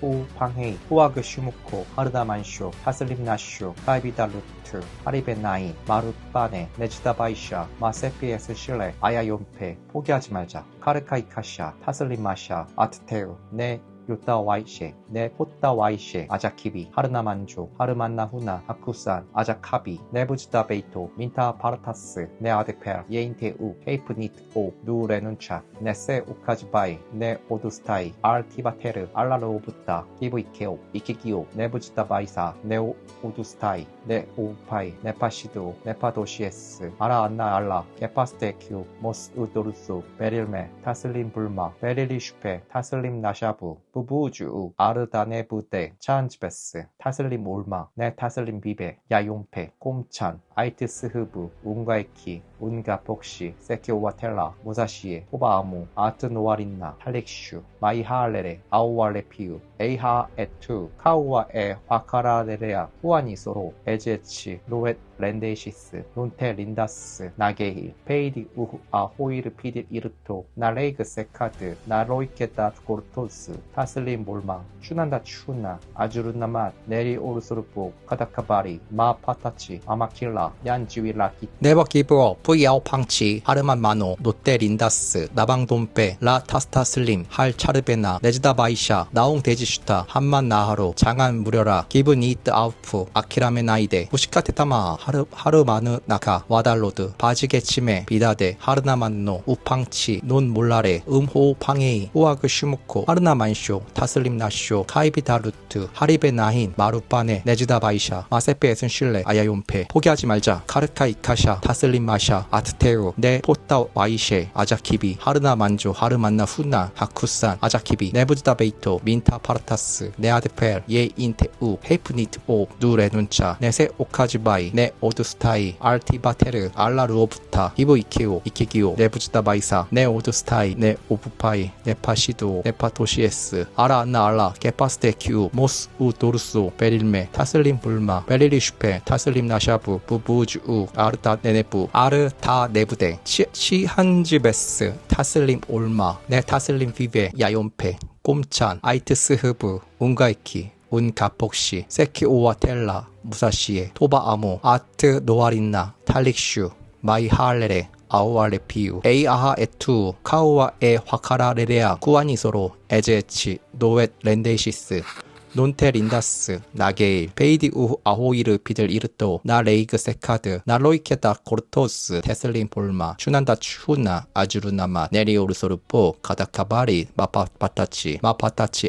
호 팡헤이, 후아그 슈무코, 하르다 만쇼, 타슬림 나쇼, 카이비다 루트, 하리베 나이, 마루빠네, 네지다 바이샤, 마세피에스 실레, 아야용페, 포기하지 말자, 카르카 이카샤, 타슬림 마샤, 아트테우, 네 요타 와이셰, 네 포타 와이셰, 아자키비, 하르나 만조, 하르만나 후나, 하쿠산, 아자카비, 네부즈다 베이토, 민타 파르타스, 네 아데펠, 예인테우, 헤이프니트 오, 누 레눈차, 네세 우카즈바이, 네 오두스타이, 알티바테르, 알라르오부타, 기브 이케오, 이키기오, 네부즈다 바이사, 네 오두스타이, 네 오우파이, 네파시도, 네파도시에스, 아라 안나 알라, 게파스테큐, 모스 우도르수, 베릴메, 타슬림 불마, 베릴리 슈페, 타슬림 나샤부, 부부주, 아르다네부데, 찬지베스, 타슬림 올마, 네 타슬림 비베, 야용페, 꼼찬, 아이트스 흐브, 운가이키, 운가폭시, 세키오와텔라, 무사시에, 호바아무, 아트노아린나, 탈릭슈, 마이 하알레레, 아오와레피유, 에이하 에투, 카우와 에 화카라레레아, 후아니소로, 에제치, 노엣 렌데시스, 론테 린다스, 나게일, 페이디 우후 아호이르 피딜 이르토, 나레이그 세카드, 나로이케다 고르토스, 타슬림 몰마, 추난다 추나, 아주르나맛, 네리 오르소르포, 카다카바리, 마 파타치, 아마킬라, 얀지위 라키, 네버 기브업, 뿌야오 팡치, 하르만 마노, 노테 린다스, 나방돈페, 라 타스타슬림, 할 차르베나, 네즈다 바이샤, 나옹 데지슈타, 한만 나하로, 장안 무려라, 기브 니트 아우프, 아키라메나이데, 후시카테 타마, 하르마누 나카, 와달로드, 바지게치메, 비다데, 하르나만노, 우팡치, 논 몰라레, 호 팡에이, 후아그 슈무코, 하르나 만쇼, 타슬림 나쇼, 카이비 다루트, 하리베 나힌, 마루빠네, 네지다 바이샤, 마세페 에슨실레, 아야용페, 포기하지 말자, 카르카 이카샤, 타슬림 마샤, 아트테오, 네 포타 와이셰, 아자키비, 하르나 만조, 하르만나 후나, 하쿠산, 아자키비, 네부즈다 베이토, 민타 파르타스, 네 아드펠, 예 인테우, 헤이프니트 오, 누 레눈차, 네세 오카즈바이, 네 오두스타이, 알티바테르, 알라르오부타, 기브 이케오, 이케기오, 네부즈다 바이사, 네 오두스타이, 네 오부파이, 네 파시도, 네 파도시에스, 아라 안나 알라, 게파스테큐, 모스 우 도르소, 베릴메, 타슬림 불마, 베릴리 슈페, 타슬림 나샤부, 부부즈 우, 아르타 네네부, 아르타 네부데, 치한지베스, 타슬림 올마, 네 타슬림 비베, 야용페, 꼼찬, 아이트스 흐브, 운가이키, 운 가폭시, 세키오와 텔라, 무사시에, 토바아모, 아트 노아린나, 탈릭슈, 마이 하알레레, 아우아레 피우, 에이아하 에투, 카우와 에 화카라레레아, 쿠아니소로, 에제에치, 노웻 렌데이시스, 논테 린다스, 나게일, 베이디 우후 아호이르 비들 이르토, 나 레이그 세카드, 나 로이케다 코르토스, 테슬린 볼마, 추난다 추나, 아주르나마, 네리오르소르포, 가다카바리, 마파타치,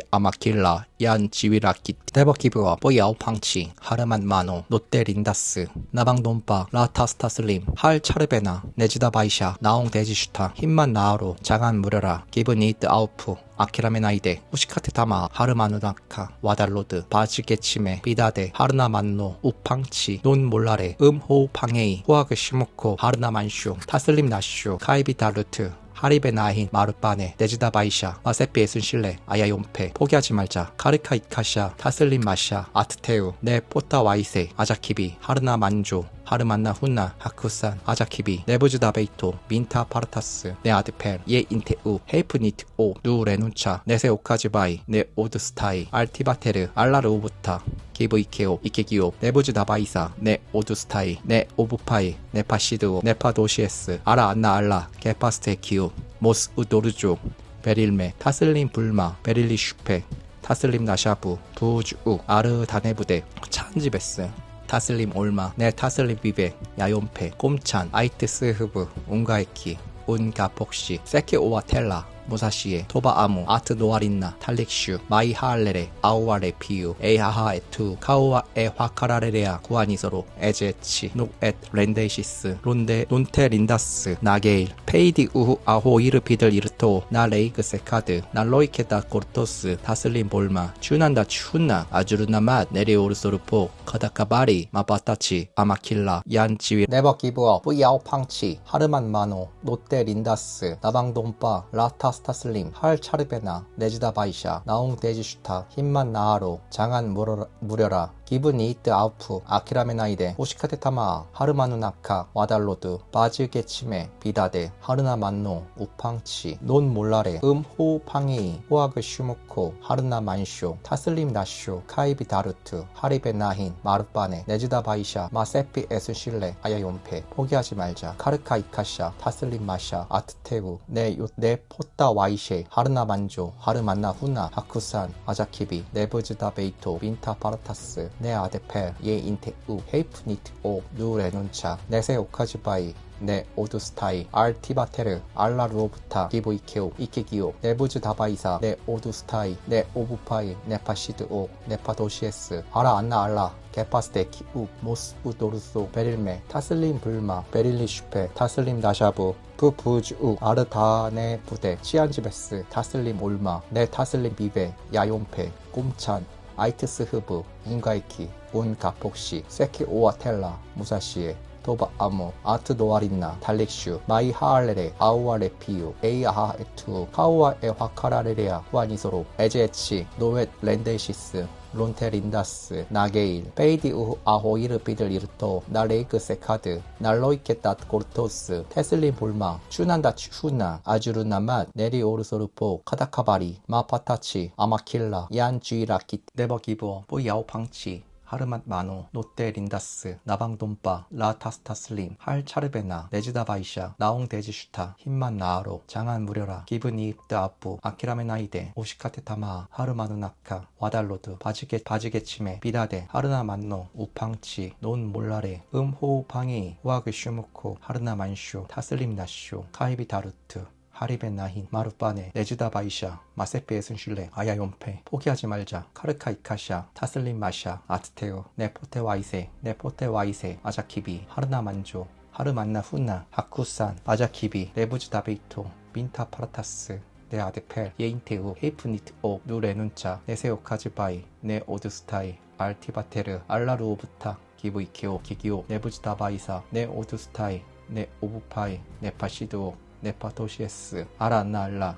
아마킬라, 얀 지위라키, 데버키브와 뽀야오 팡치, 하르만 마노, 노테 린다스, 나방돈파, 라타스타슬림, 할 차르베나, 네지다 바이샤, 나옹 데지슈타, 힘만 나아로, 장안 무려라, 기브 니트 아우프, 아키라메나이데, 우시카테 타마, 하르마누나카, 와달로드, 바지게치메, 비다데, 하르나만노, 우팡치, 논몰라레, 음호팡에이, 후아그 시무코, 하르나만슈, 타슬림 나슈, 카이비다르트, 하리베 나힌, 마르빠네, 네지다 바이샤, 마세피 에순실레, 아야용페, 포기하지 말자, 카르카 이카샤, 타슬림 마샤, 아트테우, 네 포타 와이세, 아자키비, 하르나 만조, 하르만나 훈나, 하쿠산, 아자키비, 네부즈다 베이토, 민타 파르타스, 네 아드펠, 예 인테우, 헤이프니트 오, 누 레눈차, 네세 오카즈바이, 네 오드스타이, 알티바테르, 알라르우부타, 기브이케오, 이케기오, 네부즈다 바이사, 네 오드스타이, 네 오부파이, 네 파시드오, 네파도시에스, 아라 안나 알라, 게파스테 키오, 모스 우도르조, 베릴메, 타슬림 불마, 베릴리 슈페, 타슬림 나샤부, 부우즈우, 아르 다네부데, 찬지베스, 타슬림 올마, 네 타슬림 비베, 야욘페, 꼼찬, 아이트스 흐브, 운가에키, 운가폭시, 세키오와 텔라, 무사시에, 토바아무, 아트 노아린나, 탈릭슈, 마이 하알레레, 아우아레 피우, 에이하하 에투, 카우아 에 화카라레레아, 구아니소로, 에제치, 녹엣 렌데이시스, 론데, 논테 린다스, 나게일, 페이디 우후 아호이르 비들 이르토, 나 레이그 세카드, 나 로이케다 코르토스, 타슬림 볼마, 추난다 추나, 아주르나맛, 네리오르소르포, 카다카바리, 마바타치, 아마킬라, 얀 지위, 네버 기브업, 뿌야오 팡치, 하르만 마노, 노테 린다스, 나방돈파, 라타 스타슬림, 할 차르베나, 네지다 바이샤, 나옹 데지슈타, 힘만 나아로, 장안 무려라, 기브 니트 아우프, 아키라메나이데, 오시카테 타마, 하르마누나카, 와달로드, 바즈게치메, 비다데, 하르나 만노, 우팡치, 논 몰라레, 음호팡에이, 호아그 슈무코, 하르나 만쇼, 타슬림 나쇼, 카이비 다르트, 하리베 나힌, 마르빠네, 네지다 바이샤, 마세피 에스실레, 아야욘페, 포기하지 말자, 카르카 이카샤, 타슬림 마샤, 아트테우, 네 포타 와이셰, 하르나 만조, 하르만나 후나, 하쿠산, 아자키비, 네브즈다 베이토, 빈타 파르타스, 네 아데펠, 예 인테우, 헤이프니트 오, 누 레눈차, 네세 오카즈바이, 네 오두스타이, 알티바테르, 알라루오부타, 기브이케오, 이케기오, 네부즈 다바이사, 네 오두스타이, 네 오부파이, 네파시드오, 네파도시에스, 아라 안나 알라, 게파스테 키우, 모스 우도르소, 베릴메, 타슬림 불마, 베릴리 슈페, 타슬림 나샤부, 부부즈우, 아르다네 부데, 치안지베스, 타슬림 올마, 네 타슬림 비베, 야욘페, 꼼찬, 아이트스 흐브, 운가이키, 운가폭시, 세키오와 텔라, 무사시에, 토바아모, 아트 노아린나, 탈릭슈, 마이 하알레레, 아우아레 피우, 에이아하 에투, 카우아 에 화카라레레아, 후아니소로, 에제에치, 노웻 렌데이시스, 론테 린다스, 나게일, 페이디 우후 아호이르 비들 이르토, 나 레이그 세카드, 나 로이케다 코르토스, 테슬린 볼마, 추난다 추나, 아주르나맛, 네리오르소르포, 카다카바리, 마파타치, 아마킬라, 얀 지위라키, 네버 기브어, 뽀야오 팡치, 하르맛 마노, 노테 린다스, 나방돈파, 라타스타슬림, 할 차르베나, 네지다 바이샤, 나옹 데지슈타, 힘만 나아로, 장안 무려라, 기브 니트 아프, 아키라메나이데, 오시카테 타마, 하르마누나카, 와달로드, 바지게치메, 비다데, 하르나 만노, 우팡치, 논 몰라레, 음호팡이, 후아그 슈무코, 하르나 만쇼, 타슬림 나쇼, 카이비 다르트, 하리베 나힌, 마르빠네, 네지다 바이샤, 마세페 에순실레, 아야욘페, 포기하지 말자, 카르카 이카샤, 타슬림 마샤, 아트테오, 네포테 와이세, 아자키비, 하르나 만조, 하르만나 후나, 하쿠산, 아자키비, 레부즈 다베이토, 민타 파라타스, 네 아데펠, 예인테우, 헤이프니트 오, 누 레눈차, 네세오 카즈바이, 네 오드스타이, 알티바테르, 알라루오부타, 기브이케오, 기기오, 네부즈 다바이사, 네 오드스타이, 네 오부파이, 네 파시드오, 네파도시에스, 아라 안나 알라,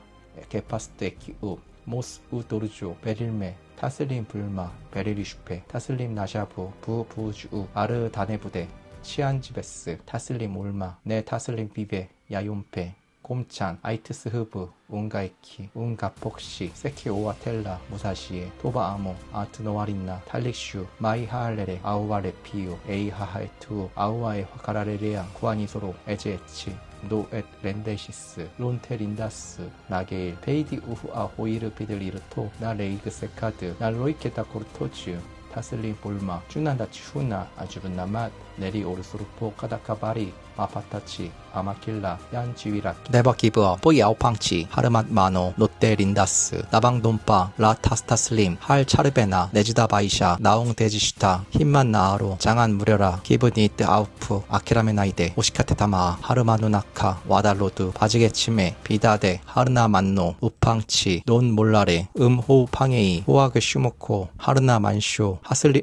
게파스테 키우, 모스 우도르조, 베릴메, 타슬림 불마, 베릴리 슈페, 타슬림 나샤부, 부우즈우, 아르 다네부데, 치안지베스, 타슬림 올마, 네 타슬림 비베, 야욘페, 꼼찬 아이트스 흐브 운가에키 운가폭시 세키오와텔라 무사시에 토바아모 아트노와린나 탈릭슈 마이하알레레 아우와레피우 에이하하에투 아우아에 화카라레레야 구아니소로 에제에치 노엣 렌데시스 론테린다스 나게일 베이디 우후아 호이르 비들리르토 나 레이그 세카드 나 로이케타 코르토츠 타슬린 볼마 쭈난다치 후나 아주르나맛 내리 오르소르포 카다카바리 마파타치 아마킬라 얀지위라 네버 기브업 뽀야오 팡치 하르맛 마노 롯데 린다스 나방돈파 라타스타슬림 할 차르베나 네즈다 바이샤 나옹 데지슈타 힘만 나아로 장안 무려라 기브니트 아우프 아키라메나이데 오시카테타마 하르마누나카 와달로드 바지게치메 비다데 하르나 만노 우팡치 논 몰라레 음호 팡에이 호아그 슈모코 하르나 만쇼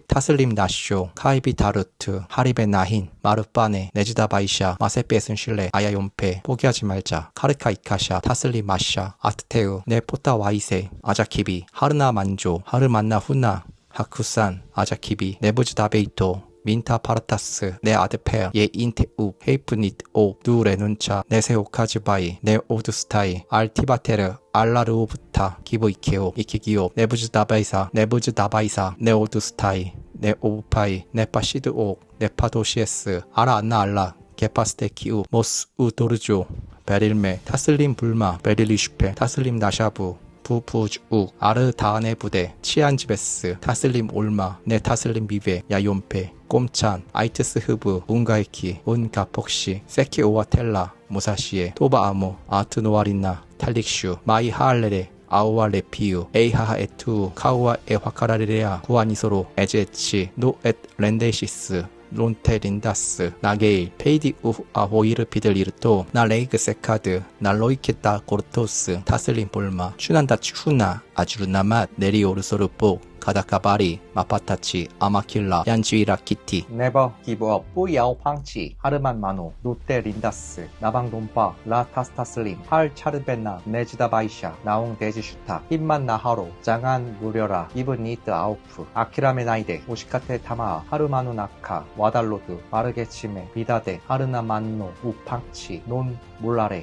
타슬림 나쇼 카이비 다르트 하리베 나힌 마르빠네 네즈다 바이샤 마세페슨 실레 아야용페 포기하지 말자 카르카 이카샤 타슬리 마샤 아트테우 네포타 와이세 아자키비 하르나 만조 하르만나 후나 하쿠산 아자키비 네부즈 다베이토 민타 파르타스 네 아드페 예 인테우 헤이프니트 오 누레눈차 네세오카즈바이 네 오드스타이 알티바테르 알라르오부타 기보이케오 이키기오 네부즈 다바이사 네 오드스타이 네 오브파이 네파시드오 네파도시에스 아라안나 알라 게파스테키우 모스 우도르조 베릴메 타슬림 불마 베릴리슈페 타슬림 나샤부 부부즈우 아르다네 부대 치안지베스 타슬림 올마 네 타슬림 비베 야용페 꼼찬 아이트스 흐브 운가이키 운가폭시 세키오와텔라 무사시에 토바아모 아트노아린나 탈릭슈 마이하알레레 아우와 레피우 에이하하에투 카우와 에화카라레레아 구아니소로 에제치 노엣 렌데시스 론테 린다스 나게일 페이디 우후아 호이르 비들리르토 나 레이그 세카드 나 로이케타 고르토스 타슬린 볼마 슈난다치 후나 아주르나맛 내리 오르소르포 가다카바리 마파타치 아마킬라 얀지위라 키티 네버 기브업 뿌야오 팡치 하르만 마노 롯데 린다스 나방돈파 라타스타슬림 할 차르베나 네즈다 바이샤 나옹 데지슈타 힘만 나하로 장안 무려라 이브니트 아우프 아키라메나이데 오시카테 타마 하르마누 나카 와달로드 마르게치메 비다데 하르나 만노 우팡치 논 몰라레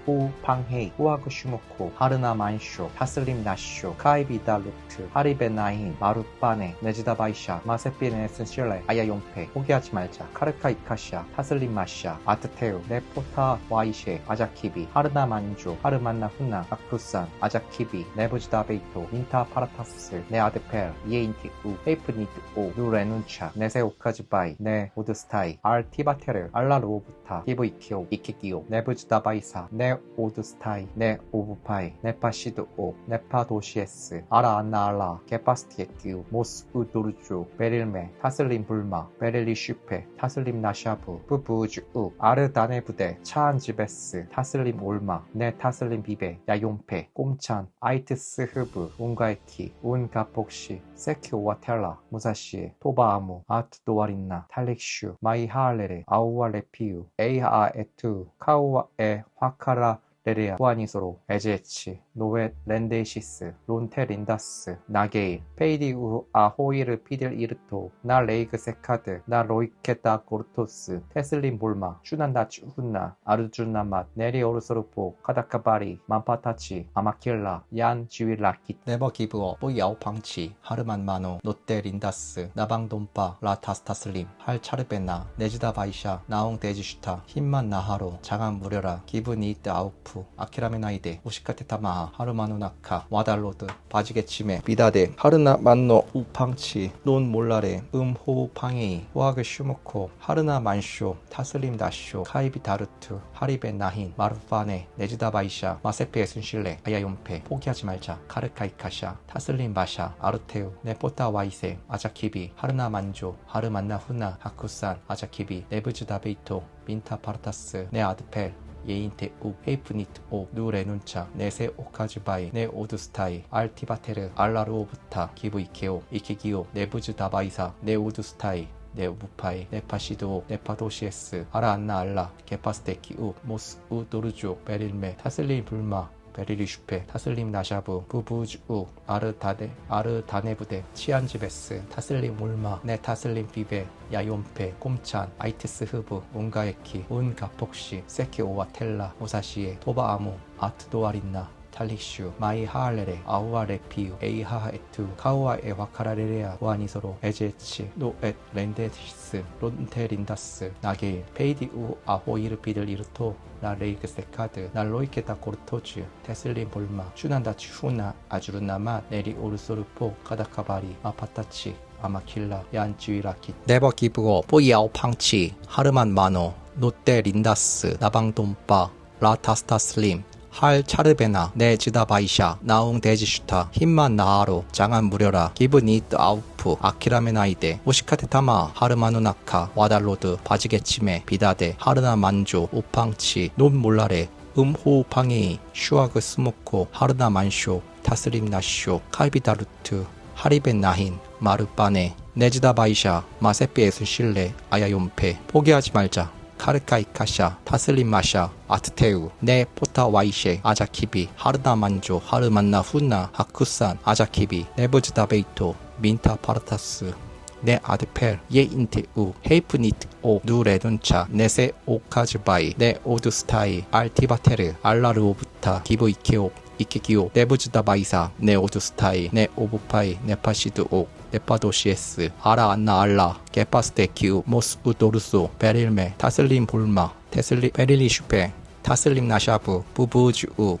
호 팡헤이 후아그 슈모코 하르나 만쇼 타슬림 나쇼 카이비다 루트 하리베 나힌 마루빠네 네즈다 바이샤 마세피네 에센실레 아야용페 포기하지 말자 카르카 이카샤 타슬림 마샤 아트테우 네포타 와이셰 아자키비 하르나 만조 하르만나 후나 아쿠산 아자키비 네부즈다 베이토 인타 파라타스 네 아드펠 예인티 우 헤이프니트 오 누레눈차 네세 오카즈바이 네 오드스타이 알티바테르 알라루오부타 기브이키오 이키기오 네부즈다 바이사 네 오드스타이 네 오브파이 네파시드오 네파도시에스 아라안나알라 게파스티에키우 모스 우도르조 베릴메 타슬림 불마 베릴리 슈페 타슬림 나샤부 부부즈우 아르다네 부대 차안지베스 타슬림 올마 네 타슬림 비베 야용페 꼼찬 아이트스 흐브 운가에키 운가폭시 세키오와텔라 무사시에 토바아무 아트도아린나 탈릭슈 마이하알레레 아우와 레피우 에이하에투 카우아에 화카라 레레아 후아니소로 에제치 노엣 렌데시스 론테 린다스 나게일 페이디 우아 호이르 피델 이르토 나 레이그 세카드 나 로이케타 고르토스 테슬린 볼마 슈난다 쭈훈나 아르주나맛 네리 오르소르포 카다카바리 만파타치 아마킬라 얀 지위라키 네버 기브업 뽀야오 팡치 하르만 마노 롯데 린다스 나방돈파 라타스타슬림 할 차르베나 네즈다 바이샤 나옹 데지슈타 힘만 나하로 장안 무려라 기브니트 아우프 아키라메나이데 오시카테타마 하르마누나카 와달로드 바지게치메 비다데 하르나 만노 우팡치 논 몰라레 음호 팡에이 호아그 슈모코 하르나 만쇼 타슬림 나쇼 카이비 다르투 하리베 나힌 마르파네 네즈다 바이샤 마세페 순실레 아야용페 포기하지 말자 카르카 이카샤 타슬림 바샤 아르테우 네포타 와이세 아자키비 하르나 만조 하르만나 후나 하쿠산 아자키비 네부즈 다베이토 민타 파르타스 네 아드펠 예인테 우 헤이프니트 오 누레눈차 네세 오카즈바이 네 오드스타이 알티바테르 알라르오부타 기브이케오 이키기오 네부즈 다바이사 네 오드스타이 네 오브파이 네파시드오 네파도시에스 아라안나 알라 게파스테키우 모스 우도르조 베릴메 타슬리 불마 베리리 슈페 타슬림 나샤브 부부즈우 아르다네부데 치안지베스 타슬림 울마 네 타슬림 비베 야욘페 꼼찬 아이티스 흐브 운가에키 운가폭시 세키오와 텔라 오사시에 토바아무 아트도아린나 탈릭슈 마이 하알레레 아우아 레피우 에이하 에투 카우아 에와카라레레아 우아니소로 에제치 노엣 렌데시스 론테린다스 나게일 페이디 우 아호이르 비들 이르토 나 레이크 세카드 날로이케타 코르토즈 테슬린 볼마 슈난다 추나 아주르나마 네리 오르소르포 카다카바리 아파타치 아마킬라 얀지위라키 네버 기브고 뽀이아오 팡치 하르만 마노 노떼 린다스 나방돈빠 라타스타슬림 할 차르베나 네 지다바이샤 나웅 데지슈타 힘만 나하로 장안 무려라 기분 이트 아우프 아키라메나이데 오시카테타마 하르마누나카 와달로드 바지게치메 비다데 하르나 만조 우팡치 논몰라레 음호우팡이 슈아그 스모코 하르나 만쇼 타스림 나쇼 칼비다루트 하리벤 나힌 마르빠네 네지다바이샤 마세피에스 실레 아야욘페 포기하지 말자 카르카이카샤 타슬림 마샤 아트테우 네 포타 와이셰 아자키비 하르나 만조 하르만나 후나 하쿠산 아자키비 네버즈다베이토 민타 파르타스 네 아드펠 예 인테우 헤이프니트 오 누레눈차 네세 오카즈바이 네 오두스타이 알티바테르 알라르오부타 기브이케오 이케기오 네부즈다바이사 네 오두스타이 네 오부파이 네파시드오 네파도시에스 아라 안나 알라 게파스테키우 모스 우도르소 베릴메 타슬림 볼마 테슬리 베릴리 슈페 타슬림 나샤브 부부즈우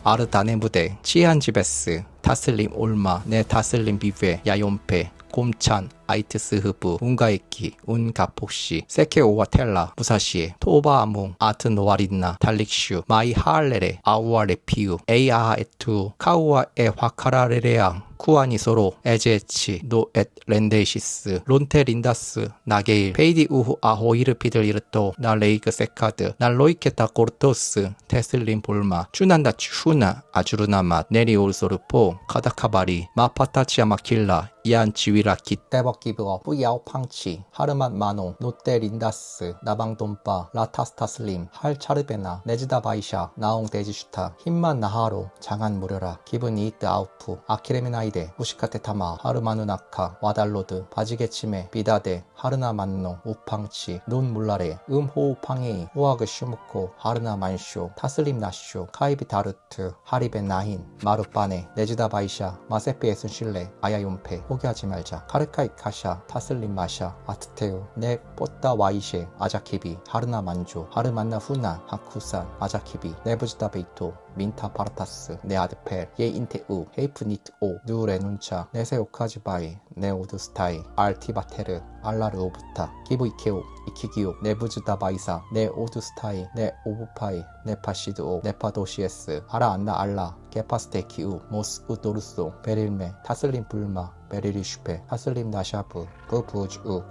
아르다네부데 치안지베스 타슬림 올마 네 타슬림 비베 야욘페 곰찬 아이트스 흐브 운가에키 운가폭시 세케오와 텔라 무사시에 토바아뭉 아트노아린나 탈릭슈 마이 하알레레 아우아 레피우 에이아하 에투 카우아 에 화카라레레앙 쿠아니소로 에제치 노엣 렌데시스 론테린다스 나게일 페이디 우후 아호이르 피들 이르토 나 레이그 세카드 나 로이케타 코르토스 테슬린 볼마 추난다 추나 아주르나마 네리올소르포 카다카바리 마파타치아마킬라 이안지위라키 떼버기브어 뿌야오 팡치 하르만 마노 노떼 린다스 나방돈빠 라타스타슬림 할 차르베나 네즈다바이샤 나옹 데지슈타 힘만 나하로 장안 무려라 기분 이트 아우프 아키레메나이데 우시카테타마 하르마누나카 와달로드 바지게치메 비다데 하르나 만노 우팡치 논물라레 음호우팡에이 후아그 슈무코 하르나 만쇼 타슬림 나쇼 카이비 다르트 하리벤 나힌 마르빠네 네즈다바이샤 마세피에슨 실레 아야욘페 포기하지 말자 카르카이 카샤 타슬림 마샤 아트테우 네 뽀따 와이셰 아자키비 하르나 만조 하르만나 후나 하쿠산 아자키비 네부즈다 베이토 민타 파르타스 네 아드펠 예 인테우 헤이프니트 오 누레눈차 네세 오카즈바이 네 오두스타이 알티바테르 알라르오부타 기브이케오 이키기오 네부즈다 바이사 네 오두스타이 네 오부파이 네파시드오 네파도시에스 아라 안나 알라 게파스테키우 모스 우도르소 베릴메 타슬림 불마 베리리 슈페 타슬림 나샤브 부부즈우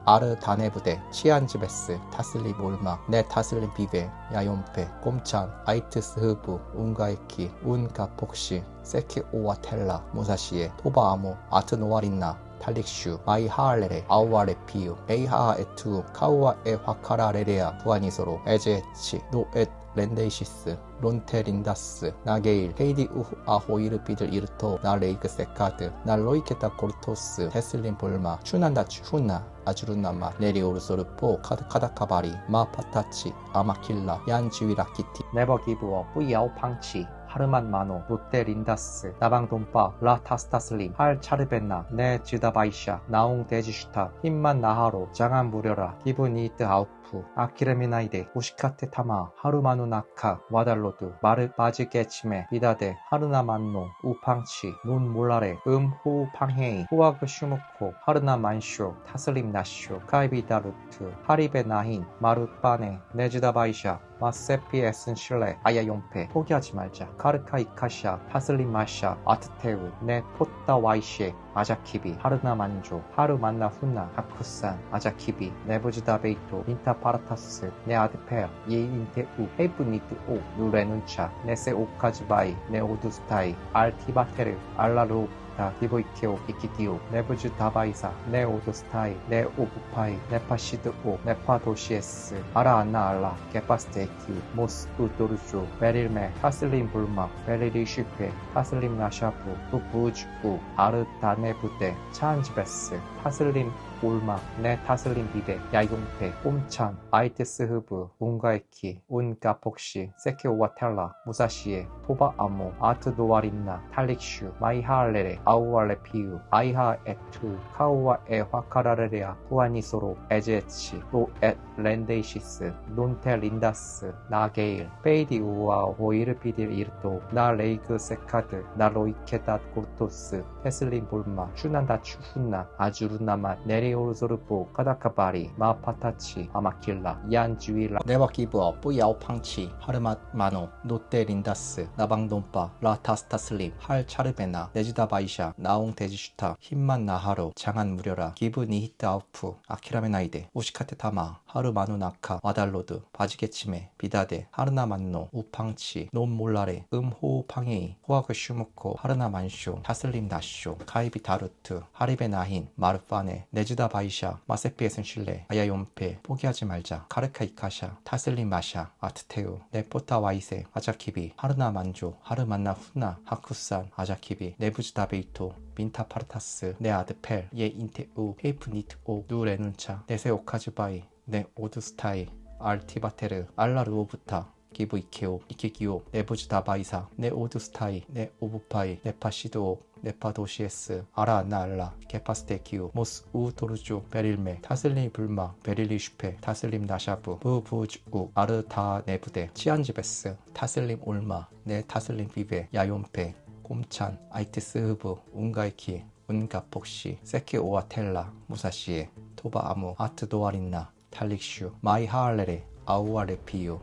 아르다네부데 치안지베스 타슬림 올마 네 타슬림 비베 야욘페 꼼찬 아이트스 흐부 운가에키 운가폭시 세키오와 텔라 무사시에 토바아모 아트노아린나 탈릭슈 마이 하알레레 아우아 레피우 에이하 에투 카우아 에 화카라레레아 부아니소로 에제치 노엣 렌데이시스 론테린다스 나게일 헤이디 우후 아호이르 비들 이르토 나 레이크 세카드 나 로이케타 코르토스 테슬린 볼마 추난다 추나 아주르나마 네리오르소르포 카다카바리 마파타치 아마킬라 얀지위라키티 네버 기브어 뿌이아오 팡치 하르만 마노 노떼 린다스 나방돈빠 라타스타슬림 할 차르베나 네 지다바이샤 나옹 데지슈타 힘만 나하로 장안 무려라 기분 이트 아우프 아키레미나이데 오시카테 타마 하루마누나카 와달로드 마르 바지게치메 비다데 하르나 만노 우팡치 논몰라레 호우팡헤이 후아그 슈무코 하르나 만쇼 타슬림 나쇼 카이비다루트 하리베 나힌 마르빠네 네지다바이샤 마세피 에센실레 아야욘페 포기하지 말자 카르카이 카샤 타슬림 마샤 아트테우 네 포따 와이셰 아자키비 하르나 만조 하루 만나 후나 하쿠산 아자키비 네부즈다 베이토 인타 파라타스 네 아드페어 예 인테우 헤이프니트 오 누레눈차 네세 오카즈바이 네 오두스타이 알티바테르 알라루오부타 데지슈타 기보이케오 이키기오 네부즈 다바이사 네 오도스타이 네 오부파이 네파시드오 네파도시에스 아라안나 알라 게파스테키우 모스 우도르조 베릴메 타슬림 불마 베리리 슈페 타슬림 나샤부 부부즈우 아르다네부데 차안지베스 타슬림 올마 네 타슬림 비데 야용페 꼼찬 아이테스 흐브 운가에키 운가폭시 세케오와텔라 무사시에 토바 아모 아트 노아린나 탈릭슈 마이하알레레 아우알레 피우 아이하 에투 카우와 에 화카라레레아 후아니소로 에제치 로엣 렌데이시스 논테 린다스 나게일 페이디 우와 호이르피딜 이르토 나 레이그 세카드 나 로이케다 고르토스 테슬린 볼마 슈난다 추훈나 아주르나마 네리오르소르포 카다카바리 마파타치 아마킬라 얀주일라 네버 기브업 뿌야오 팡치 하르맛 마노 노테 린다스 나방돈파 라타스타슬림 할 차르베나 네지다바이샤 나옹 데지슈타 힘만 나하로 장한 무려라 기브 니히트 아우프 아키라메나이데 오시카테 타마 하르마누 나카 와달로드 바지게치메 비다데 하르나 만노 우팡치 논몰라레 음호우 팡에이 호아그 슈무코 하르나 만쇼 타슬림 나쇼 카이비 다루트 하리베 나힌 마르파네 네지다 바이샤 마세피에슨 실레 아야용페 포기하지 말자 카르카 이카샤 타슬림 마샤 아트테우 네포타 와이세 아자키비 하르나 만조 하르만나 후나 하쿠산 아자키비 네부즈다베이토 민타 파르타스 네 아드펠 예 인테우 헤이프 니트오 누레눈차 네세 오카즈바이 네 오드스타이 알티바테르 알라르오부타 기브 이케오 이키기오 네부즈다바이사 네 오드스타이 네 오부파이 네파시드오 네파도시에스 아라나알라 게파스테키우 모스 우도르조 베릴메 타슬림 불마 베릴리 슈페 타슬림 나샤부 부부즈우 아르다네부데 치안지베스 타슬림 올마 네 타슬림 비베 야용페 꼼찬 아이티스 흐브 운가이키 운가폭시 세케오와텔라 무사시에 토바 아무 아트 도아린나 탈릭슈 마이하알레레 아우아레 피유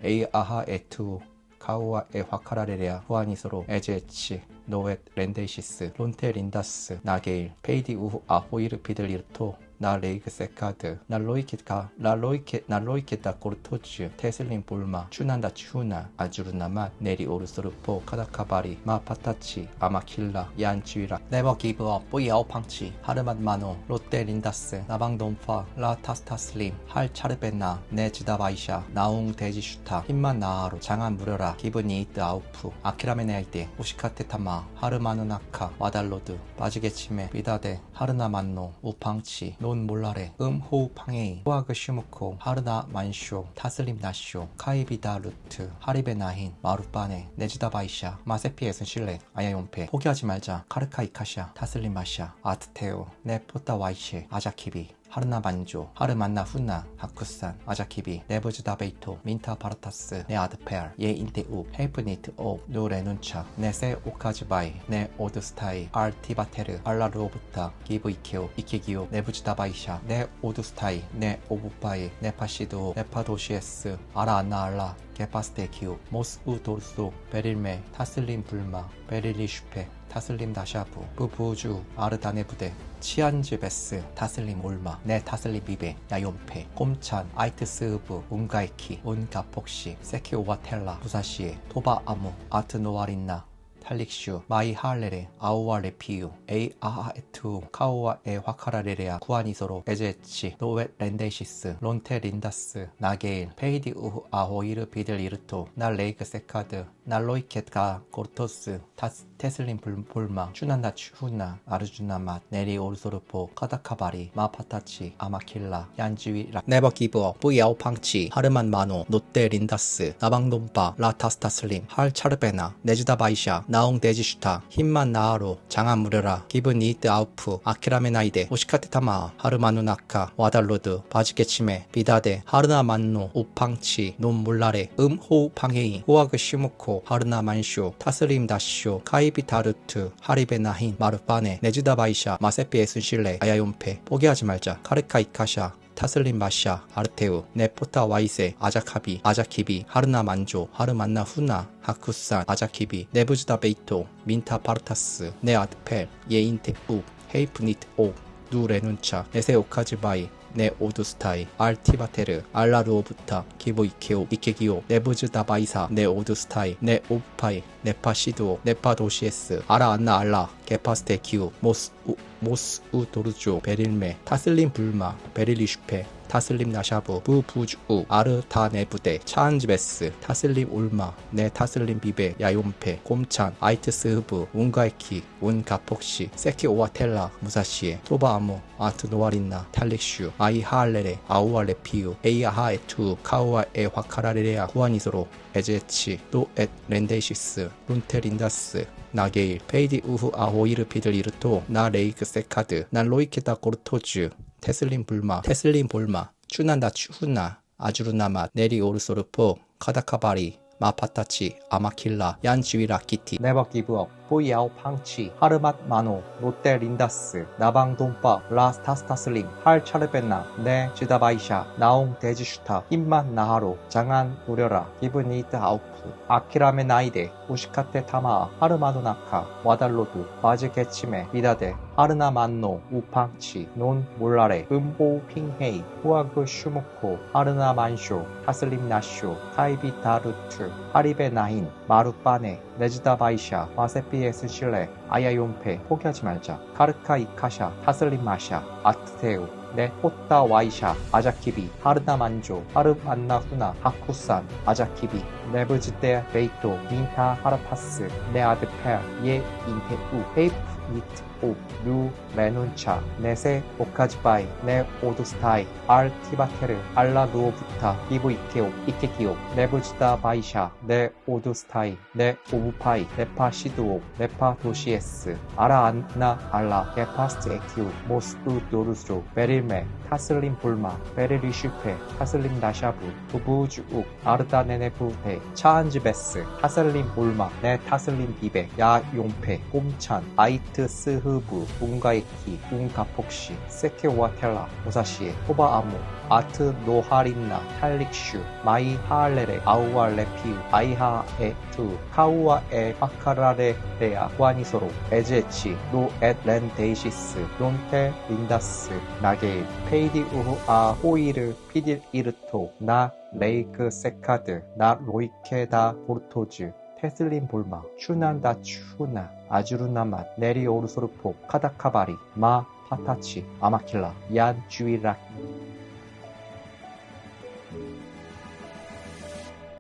에이아하 에투 카우아 에 화카라레레아 후아니소로 에제치 노엣 렌데이시스 론테 린다스 나게일 페이디 우후 아호이르 피들리르토 나 레이그 세카드 나 로이케다 고르토츠 테슬린 볼마 추난다 추나 아주르나마 네리 오르소르포 카다카바리 마파타치 아마킬라 얀주이라 네버 기브업 뿌야오 팡치 하르맛 마노 롯데 린다스 나방돈파 라타스타슬림 할 차르베나 네지다바이샤 나웅 데지슈타 힘만 나하로 장한 무려라 기브니 이트 아우프 아키라메네아이데 오시카테 타마 하르마누나카 와달로드 바지게치메 비다데 하르나 만노 우팡치 논 몰라레 음호우 팡에이 호아그 슈무코 하르나 만쇼 타슬림 나쇼 카이비다 루트 하리베 나힌 마루빠네 네지다바이샤 마세피에슨 실레 아야용페 포기하지 말자 카르카 이카샤 타슬림 마샤 아트테오 네포타 와이셰 아자키비 하르나 만조 하르만나 후나 하쿠산 아자키비 네부즈다베이토 민타 파르타스 네 아드펠 예 인테우 헤이프니트 오 누레눈차 네세 오카즈바이 네 오드스타이 알티바테르 알라르오부타 기브 이케오 이키기오 네부즈다바이샤 네 오드스타이 네 오부파이 네파시도 네파도시에스 아라안나알라 게파스테키우 모스 우도르소 베릴메 타슬림 불마 베릴리 슈페 타슬림 나샤부 부부주 아르다네부데 치안즈베스 타슬림 올마 네 타슬림 비베 야용페 꼼찬 아이트스 흐브 운가이키 운가폭시 세케오와텔라 무사시에 토바 아무 아트 노아린나 탈릭슈 마이하알레레 아우아레 피유 에이아하에투 카우아 에 화카라레레아 구아니소로 에제치 노웨 렌데시스 론테 린다스 나게일 페이디 우후 아호이르 비델 이르토 나 레이그 세카드 나 로이켓가 고르토스 테슬린 볼마 추난다 추나 아르주나맛 네리 오르소르포 카다카바리 마파타치 아마킬라 얀주이라 네버 기브업 뿌야오 팡치 하르만 마노 노테 린다스 나방돈파 라타스타슬림 할 차르베나 네지다바이샤 나옹 데지슈타 힘만 나하로 장한 무려라 기브 니트 아우프 아키라메나이데 오시카테 타마 하르마누나카 와달로드 바지게치메 비다데 하르나 만노 우팡치 논 몰라레 음호우 팡에이 호아그 슈무코 하르나 만쇼 타슬림 다쇼 카이비 다르트 하리베 나힌 마르파네 네지다바이샤 마세피에슨 실레 아야용페 포기하지 말자 카르카 이카샤 타슬림 마샤 아르테우 네포타 와이세 아자키비 하르나 만조 하르만나 후나 하쿠산 아자키비 네부즈다베이토 민타 파르타스 네 아드펠 예 인테우 헤이프니트 오 누레눈차 네세 오카즈바이 네 오두스타이 알티바테르 알라루오부타 기보이케오 이케기오 네부즈다바이사 네 오두스타이 네 오파이 네파시드오 네파도시에스 아라안나 알라 게파스테키우 모스우 도르조 베릴메 타슬림 불마 베릴리슈페 타슬림 나샤브 부부주우 아르타네부데 차안즈베스 타슬림 울마 네 타슬림 비베 야용페 곰찬 아이트스흐브 운가이키 운가폭시 세키오와텔라 무사시에 토바아무 아트노아린나 탈릭슈 아이하알레레 아우알레피우 에이아하에투 카우아에 화카라레레아 구아니소로 에제치 또엣 렌데이시스 룬테린다스 나게일 페이디 우후 아호이르 피들이르토 나 레이크 세카드 난 로이케다 고르토즈 테슬림 볼마 추난다 추후나 아주르나맛 네리 오르소르포 카다카바리 마파타치 아마킬라 얀지위라 키티 네버 기브업 보이아오 팡치 하르맛 마노 롯데 린다스 나방 돈파 라스타스타슬림 할 차르벤나 네 지다바이샤 나옹 데지슈타 힘만 나하로 장안 우려라 기브니트 아우프 아키라메 나이데 우시카테 타마 하르마노나카 와달로드 바즈 게치메 비다데 하르나 만노 우팡치 논 몰라레 음보 핑헤이 후아그 슈무코 하르나 만쇼 타슬림 나쇼 타이비 다루트 하리베 나힌 마루빠네 네즈다바이샤 마세피에스 실레 아야용페 포기하지 말자 카르카 이카샤 타슬림 마샤 아트테우 네 호따 와이샤 아자키비 하르나 만조 하르만나 후나 하쿠산 아자키비 네브즈데 베이토 민타 하라파스 네 아드페 예 인테우 헤이프 니트 오, 루, 메눈차, 네세, 오카즈바이, 네 오두스타이, 알 티바테르, 알라 누오부타, 이브 이케오, 이케기오, 네부지다 바이샤, 네 오두스타이, 네 오부파이, 네파 시드오, 네파 도시에스, 아라 안나 알라, 게파스트 에키우, 모스 우도르스로, 베릴메, 타슬림 볼마, 베릴리 슈페, 타슬림 나샤브, 부부주욱, 아르다 네네부테, 차안즈베스, 타슬림 볼마, 네 타슬림 비베, 야 용페, 꼼찬, 아이트 스흐 흐부, 운가이키, 운가폭시, 세케오와텔라, 오사시에, 토바아모, 아트 노하린나, 탈릭슈, 마이 하알레레, 아우알레피우, 아이하에투, 카우아에 파카라레레아, 구아니소로, 에제치, 노엣렌데이시스, 론테 린다스, 나게일, 페이디 우후아, 호이르, 피딜 이르토, 나 레이크 세카드, 나 로이케다 보르토즈, 테슬림 볼마, 추난다 추나, 아주르나맛, 네리 오르소르포, 카다카바리, 마 파타치, 아마킬라, 얀 주이락